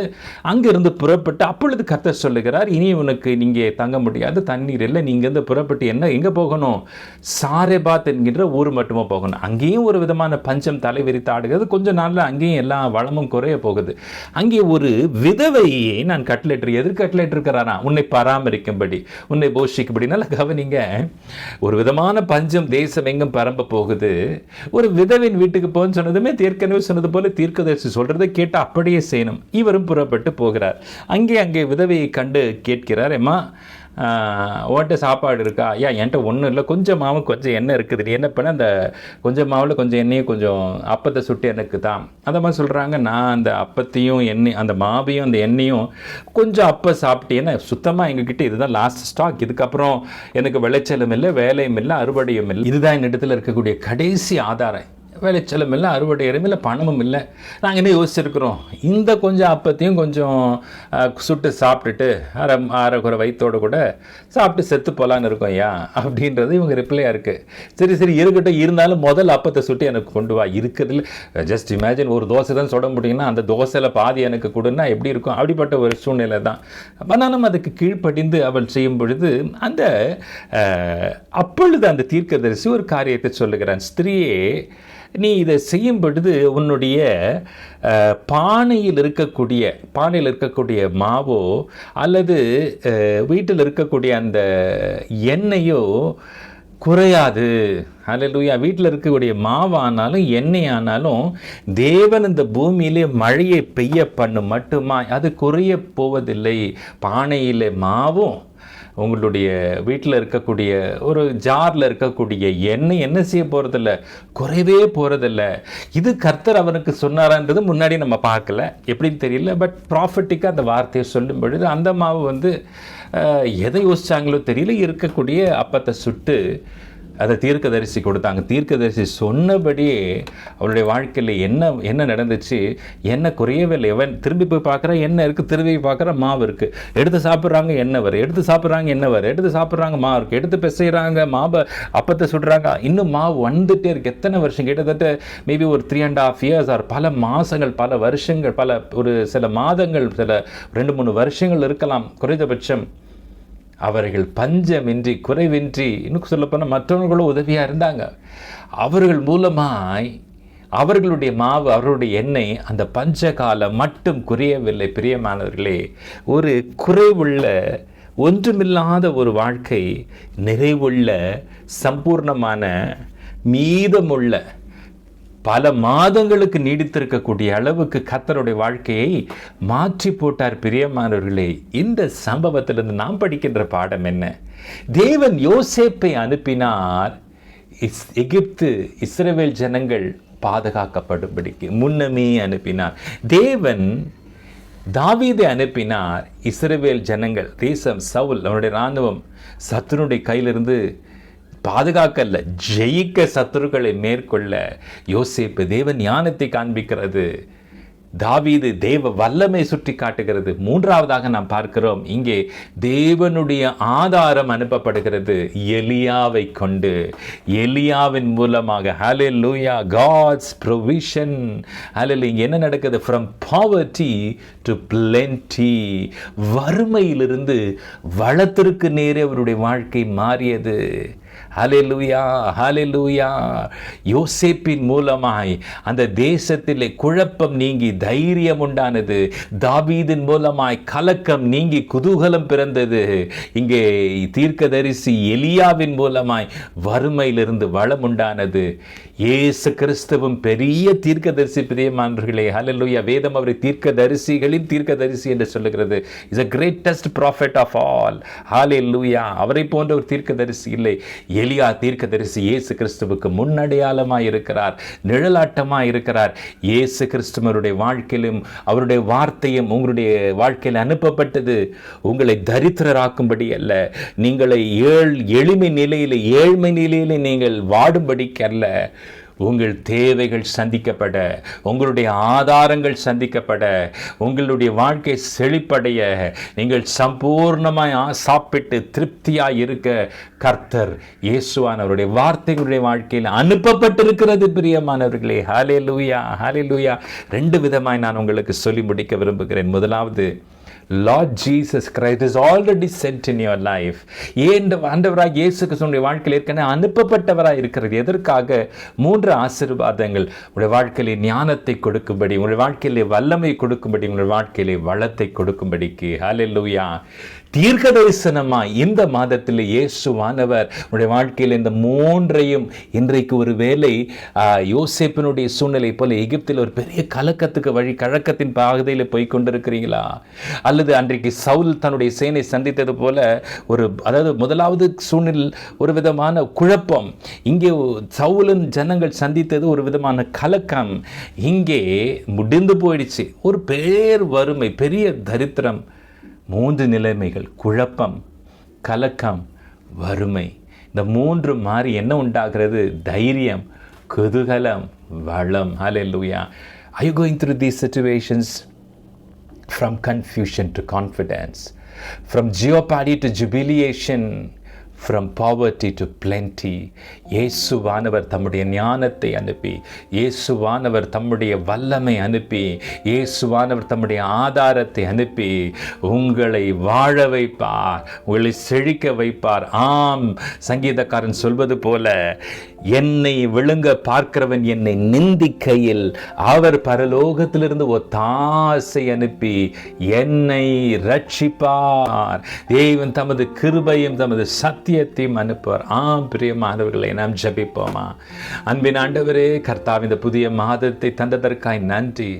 அங்கிருந்து புறப்பட்டு அப்பொழுது கர்த்தர் சொல்லுகிறார், இனி உனக்கு நீங்க தங்க முடியாது, தண்ணீர் இல்லை, நீங்க இருந்து புறப்பட்டு எங்க போகணும், சாரேபாத் என்கின்ற ஊர் மட்டுமா போகணும். அங்கேயும் ஒரு விதமான பஞ்சம் தலைவிரித்து ஆடுகிறது. கொஞ்ச நாள்ல அங்கேயும் எல்லா வளமும் குறைய போகுது. அங்கே ஒரு விதவையை நான் கட்டளையிட்டு எதிர்கட்டளையிட்டு இருக்கிறாரா, உன்னை பராமரிக்கும்படி, உன்னை போஷிக்கும்படி. நல்லா கவனிங்க, ஒரு விதமான பஞ்சம் தேசம் எங்கும் பரம்ப போகுது. ஒரு விதவின் வீட்டுக்கு போன்னு சொன்னதுமே ஏற்கனவே சொன்னது போல தீர்க்கதரிசி சொல்றதை கேட்டு அப்படியே செய்யணும். இவரும் புறப்பட்டு போகிறார். அங்கே விதவையை கண்டு கேட்கிறார், ஏம்மா ஓட்ட சாப்பாடு இருக்கா? ஐயா என்கிட்ட ஒன்றும் இல்லை, கொஞ்சம் மாவு கொஞ்சம் எண்ணெய் இருக்குது, நீ என்ன பண்ண அந்த கொஞ்சம் மாவில் கொஞ்சம் எண்ணெயும் கொஞ்சம் அப்பத்தை சுட்டு எனக்கு தான். அந்த மாதிரி சொல்கிறாங்க. நான் அந்த அப்பத்தையும் எண்ணெய், அந்த மாவையும் அந்த எண்ணெயும் கொஞ்சம் அப்போ சாப்பிட்டு, ஏன்னா சுத்தமாக எங்ககிட்ட இதுதான் லாஸ்ட் ஸ்டாக், இதுக்கப்புறம் எனக்கு விளைச்சலும் இல்லை, வேலையும் இல்லை, அறுவடையும் இல்லை, இதுதான் என்னிடத்தில் இருக்கக்கூடிய கடைசி ஆதாரம். விளைச்சலும் இல்லை, அறுவடையும் இல்லை, பணமும் இல்லை. நாங்கள் என்ன யோசிச்சிருக்கிறோம், இந்த கொஞ்சம் அப்பத்தையும் கொஞ்சம் சுட்டு சாப்பிட்டுட்டு அரைக்குறை வயிற்றோடு கூட சாப்பிட்டு செத்து போகலான்னு இருக்கோம் ஐயா அப்படின்றது இவங்க ரிப்ளையாக இருக்குது. சரி இருக்கட்டும், இருந்தாலும் முதல் அப்பத்தை சுட்டு எனக்கு கொண்டு வா. இருக்கிறதுல ஜஸ்ட் இமேஜின், ஒரு தோசை தான் சுட முடியுங்கன்னா அந்த தோசையில் பாதி எனக்கு கொடுன்னா எப்படி இருக்கும்? அப்படிப்பட்ட ஒரு சூழ்நிலை தான். ஆனாலும் அதுக்கு கீழ்ப்படிந்து அவள் செய்யும் பொழுது அப்பொழுது அந்த தீர்க்கதரிசி ஒரு காரியத்தை சொல்லுகிறான். ஸ்திரீயே, நீ இதை செய்யும் பொழுது உன்னுடைய பானையில் இருக்கக்கூடிய மாவோ அல்லது வீட்டில் இருக்கக்கூடிய அந்த எண்ணெயோ குறையாது. அல்லேலூயா. வீட்டில் இருக்கக்கூடிய மாவானாலும் எண்ணெய் ஆனாலும் தேவன் இந்த பூமியிலே மழையை பெய்ய பண்ணும் மட்டுமா, அது குறைய போவதில்லை. பானையிலே மாவும் உங்களுடைய வீட்டில் இருக்கக்கூடிய ஒரு ஜாரில் இருக்கக்கூடிய எண்ணெய் என்ன செய்ய போகிறதில்ல, குறைவே போகிறதில்ல. இது கர்த்தர் அவனுக்கு சொன்னாரான்றது முன்னாடி நம்ம பார்க்கல, எப்படின்னு தெரியல. பட் ப்ராஃபிட்டிக்காக அந்த வார்த்தையை சொல்லும் பொழுது அந்த மாவு எதை யோசிச்சாங்களோ தெரியல, இருக்கக்கூடிய அப்பத்தை சுட்டு அதை தீர்க்கதரிசி கொடுத்தாங்க. தீர்க்கதரிசி சொன்னபடியே அவளுடைய வாழ்க்கையில் என்ன நடந்துச்சு, என்ன குறையவில்லை. எவன் திரும்பி போய் பார்க்குறா, என்ன இருக்குது, திரும்பி பார்க்குற மாவு இருக்குது, எடுத்து சாப்பிட்றாங்க, எண்ணெய் வரும், எடுத்து சாப்பிட்றாங்க, எண்ணெய் வரும், எடுத்து சாப்பிட்றாங்க, மாவு இருக்குது, எடுத்து பிசைகிறாங்க, அப்பத்தை சுடுறாங்க, இன்னும் மாவு வந்துட்டே இருக்குது. எத்தனை வருஷம், கிட்டத்தட்ட மேபி ஒரு 3.5 years ஆர் பல மாதங்கள், பல வருஷங்கள், ஒரு சில மாதங்கள், சில 2-3 வருஷங்கள் இருக்கலாம் குறைந்தபட்சம். அவர்கள் பஞ்சமின்றி, குறைவின்றி, இன்னும் சொல்லப்போனால் மற்றவர்களும் உதவியாக இருந்தாங்க. அவர்கள் மூலமாய் அவர்களுடைய மாவு, அவர்களுடைய எண்ணெய் அந்த பஞ்ச காலம் மட்டும் குறையவில்லை. பிரியமானவர்களே, ஒரு குறைவுள்ள, ஒன்றுமில்லாத ஒரு வாழ்க்கை நிறைவுள்ள, சம்பூர்ணமான, மீதமுள்ள, பல மாதங்களுக்கு நீடித்திருக்கக்கூடிய அளவுக்கு கர்த்தருடைய வாழ்க்கையை மாற்றி போட்டார். பிரியமானவர்களே, இந்த சம்பவத்திலிருந்து நாம் படிக்கின்ற பாடம் என்ன? தேவன் யோசேப்பை அனுப்பினார் எகிப்து இஸ்ரவேல் ஜனங்கள் பாதுகாக்கப்படும்படிக்கு, முன்னமே அனுப்பினார். தேவன் தாவீதை அனுப்பினார். இஸ்ரவேல் ஜனங்கள், தேசம், சவுல், அவனுடைய இராணுவம் சத்துருடைய கையிலிருந்து பாதுகாக்கல்ல, ஜெயிக்க, சத்துருக்களை மேற்கொள்ள யோசேப்பு தேவ ஞானத்தை காண்பிக்கிறது. தாவீது தேவ வல்லமை சுட்டி காட்டுகிறது. மூன்றாவதாக நாம் பார்க்கிறோம், இங்கே தேவனுடைய ஆதாரம் அனுப்பப்படுகிறது எலியாவை கொண்டு. எலியாவின் மூலமாக ஹல்லேலூயா, God's provision. ஹல்லேலூயா. இங்கே என்ன நடக்குது? From poverty to plenty. வறுமையிலிருந்து வளத்திற்கு நேரே அவருடைய வாழ்க்கை மாறியது. ஹல்லேலூயா, ஹல்லேலூயா. யோசேப்பின் மூலமாய் அந்த தேசத்திலே குழப்பம் நீங்கி தைரியம் உண்டானது. தாவீதின் மூலமாய் கலக்கம் நீங்கி குதூகலம் பிறந்தது. இங்கே தீர்க்கதரிசி எலியாவின் மூலமாய் வறுமையிலிருந்து வளம் உண்டானது. இயேசு கிறிஸ்துவும் பெரிய தீர்க்கதரிசி. பிரியமானவர்களே, ஹல்லேலூயா. வேதம் அவரை தீர்க்கதரிசிகளின் தீர்க்கதரிசி என்று சொல்லுகிறது. Is a greatest prophet of all. ஹல்லேலூயா. அவரை போன்ற ஒரு தீர்க்கதரிசி இல்லை. எலியா தீர்க்கதரிசி இயேசு கிறிஸ்துவுக்கு முன்னடையாளமாய் இருக்கிறார், நிழலாட்டமாய் இருக்கிறார். இயேசு கிறிஸ்துவனுடைய வாழ்க்கையிலும் அவருடைய வார்த்தையும் உங்களுடைய வாழ்க்கையில் அனுப்பப்பட்டது உங்களை தரித்திரராக்கும்படி அல்ல, நீங்களை எளிமை நிலையிலே ஏழ்மை நிலையிலே நீங்கள் வாடும்படிக்கு அல்ல. உங்கள் தேவைகள் சந்திக்கப்பட, உங்களுடைய ஆதாரங்கள் சந்திக்கப்பட, உங்களுடைய வாழ்க்கை செழிப்படைய, நீங்கள் சம்பூர்ணமாய் சாப்பிட்டு திருப்தியாய் இருக்க கர்த்தர் இயேசுவானவருடைய வார்த்தைகளுடைய வாழ்க்கையில் அனுப்பப்பட்டிருக்கிறது. பிரியமானவர்களே, ஹல்லேலூயா, ஹல்லேலூயா. 2 விதமாய் நான் உங்களுக்கு சொல்லி முடிக்க விரும்புகிறேன். முதலாவது, Lord Jesus Christ is already sent in your life. ஏன் ஆண்டவராக இயேசு கிறிஸ்துவின் வாழ்க்கையில் ஏற்கனவே அனுப்பப்பட்டவராக இருக்கிறது. எதற்காக? 3 ஆசீர்வாதங்கள். உங்களுடைய வாழ்க்கையிலே ஞானத்தை கொடுக்கும்படி, உங்களுடைய வாழ்க்கையிலே வல்லமை கொடுக்கும்படி, உங்களுடைய வாழ்க்கையிலே வளத்தை கொடுக்கும்படிக்கு. ஹல்லேலூயா. தீர்க்க தரிசனமாய் இந்த மாதத்தில் இயேசுவானவர் உங்களுடைய வாழ்க்கையில் இந்த 3ஐயும் இன்றைக்கு ஒரு வேளை யோசேப்பினுடைய சூழ்நிலை போல எகிப்தில் ஒரு பெரிய கலக்கத்துக்கு கழக்கத்தின் பாதையில் போய் கொண்டிருக்கிறீங்களா? அல்லது அன்றைக்கு சவுல் தன்னுடைய சேனை சந்தித்தது போல அதாவது முதலாவது சூழ்நிலை ஒரு விதமான குழப்பம், இங்கே சவுலின் ஜனங்கள் சந்தித்தது ஒரு விதமான கலக்கம், இங்கே முடிந்து போயிடுச்சு. ஒரு பேர் வறுமை, பெரிய தரித்திரம். 3 நிலைமைகள்: குழப்பம், கலக்கம், வறுமை. இந்த 3 மாறி என்ன உண்டாகிறது? தைரியம், குதூகலம், வளம். ஹல்லேலூயா. Are you going through these situations? From confusion to confidence, from jeopardy to jubilation, from poverty to plenty. இயேசுவானவர் தம்முடைய ஞானத்தை அனுப்பி, இயேசுவானவர் தம்முடைய வல்லமை அனுப்பி, இயேசுவானவர் தம்முடைய ஆதாரத்தை அனுப்பி உங்களை வாழ வைப்பார், உங்களை செழிக்க வைப்பார். ஆம், சங்கீதக்காரன் சொல்வது போல, என்னை விழுங்க பார்க்கிறவன் என்னை நிந்திக்கையில் அவர் பரலோகத்திலிருந்து ஒத்தாசை அனுப்பி என்னை ரட்சிப்பார். தேவன் தமது கிருபையும் தமது சத்தியத்தையும் அனுப்புவார். ஆம் பிரியமானவர்களை, நாம் ஜெபிப்போமா? அன்பின் ஆண்டவரே, கர்த்தாவே, இந்த புதிய மாதத்தை தந்ததற்காய் நன்றி.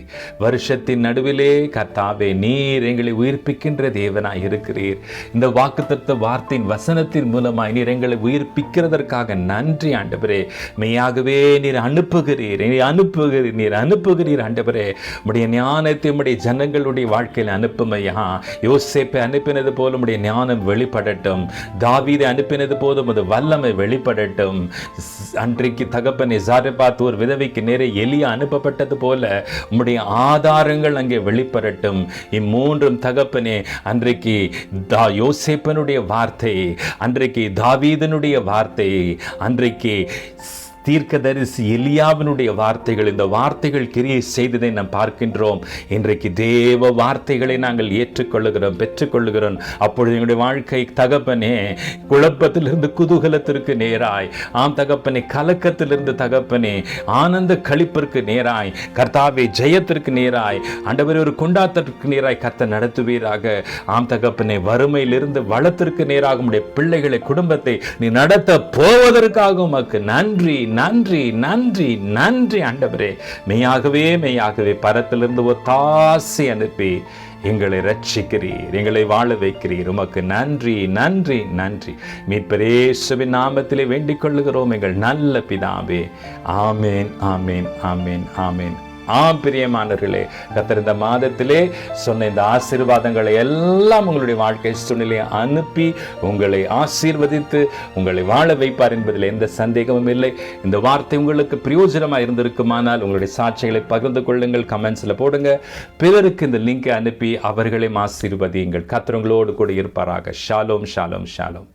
வருஷத்தின் நடுவிலே கர்த்தாவே, நீர் எங்களை உயிர்ப்பிக்கின்ற தேவனாய் இருக்கிறீர். இந்த வாக்குத்தத்த வார்த்தையின் வசனத்தின் மூலமாய் நீர் எங்களை உயிர்ப்பிக்கிறதற்காக நன்றி ஆண்டவரே. மெய்யாகவே நீர் அனுப்புகிறீர், நீர் அனுப்புகிறீர் ஆண்டவரே. உம்முடைய ஞானத்தை உம்முடைய ஜனங்களுடைய வாழ்க்கையில் அனுப்புமையா. யோசேப்பை அனுப்பினது போல உம்முடைய ஞானம் வெளிப்படட்டும். தாவீதை அனுப்பினது போதும் அது வல்லமை வெளிப்படட்டும். அன்றைக்கு தகப்பனே சாரெபாத் ஒரு விதவைக்கு நேரே எலியா அனுப்பப்பட்டது போல உம்முடைய ஆதாரங்கள் அங்கே வெளிப்படட்டும். இம்மூன்றும் தகப்பனே, அன்றைக்கு யோசேப்பனுடைய வார்த்தை, அன்றைக்கு தாவீதனுடைய வார்த்தை, அன்றைக்கு தீர்க்கதரிசி எலியாவினுடைய வார்த்தைகள், இந்த வார்த்தைகள் கிரியை செய்ததை நாம் பார்க்கின்றோம். இன்றைக்கு தேவ வார்த்தைகளை நாங்கள் ஏற்றுக்கொள்ளுகிறோம், பெற்றுக்கொள்ளுகிறோம். அப்பொழுது எங்களுடைய வாழ்க்கை தகப்பனே குழப்பத்திலிருந்து குதூகலத்திற்கு நேராய், ஆம் தகப்பனே, கலக்கத்திலிருந்து தகப்பனே ஆனந்த களிப்பிற்கு நேராய், கர்த்தாவே ஜெயத்திற்கு நேராய், ஆண்டவரே ஒரு கொண்டாட்டத்திற்கு நேராய் கர்த்தர் நடத்துவீராக. ஆம் தகப்பனே, வறுமையிலிருந்து வளத்திற்கு நேராக உடைய பிள்ளைகளை, குடும்பத்தை நீ நடத்த போவதற்காக உமக்கு நன்றி, நன்றி, நன்றி, நன்றி ஆண்டவரே. மெய்யாகவே பரத்திலிருந்து ஒத்தாசை அனுப்பி எங்களை ரட்சிக்கிறீர், எங்களை வாழ வைக்கிறீர். உமக்கு நன்றி, நன்றி, நன்றி. மீட்பர் இயேசுவின் நாமத்திலே வேண்டிக் கொள்ளுகிறோம் எங்கள் நல்ல பிதாவே. ஆமேன், ஆமேன், ஆமேன், ஆமேன். ஆம் பிரியமானவர்களே, கர்த்தர் இந்த மாதத்திலே சொன்ன இந்த ஆசீர்வாதங்களை எல்லாம் உங்களுடைய வாழ்க்கை சூழ்நிலையை அனுப்பி உங்களை ஆசீர்வதித்து உங்களை வாழ வைப்பார் என்பதில் எந்த சந்தேகமும் இல்லை. இந்த வார்த்தை உங்களுக்கு பிரயோஜனமாக இருந்திருக்குமானால் உங்களுடைய சாட்சிகளை பகிர்ந்து கொள்ளுங்கள், கமெண்ட்ஸில் போடுங்க. பிறருக்கு இந்த லிங்கை அனுப்பி அவர்களையும் ஆசீர்வதியுங்கள். கர்த்தர் உங்களோடு கூட இருப்பாராக. Shalom, Shalom, Shalom.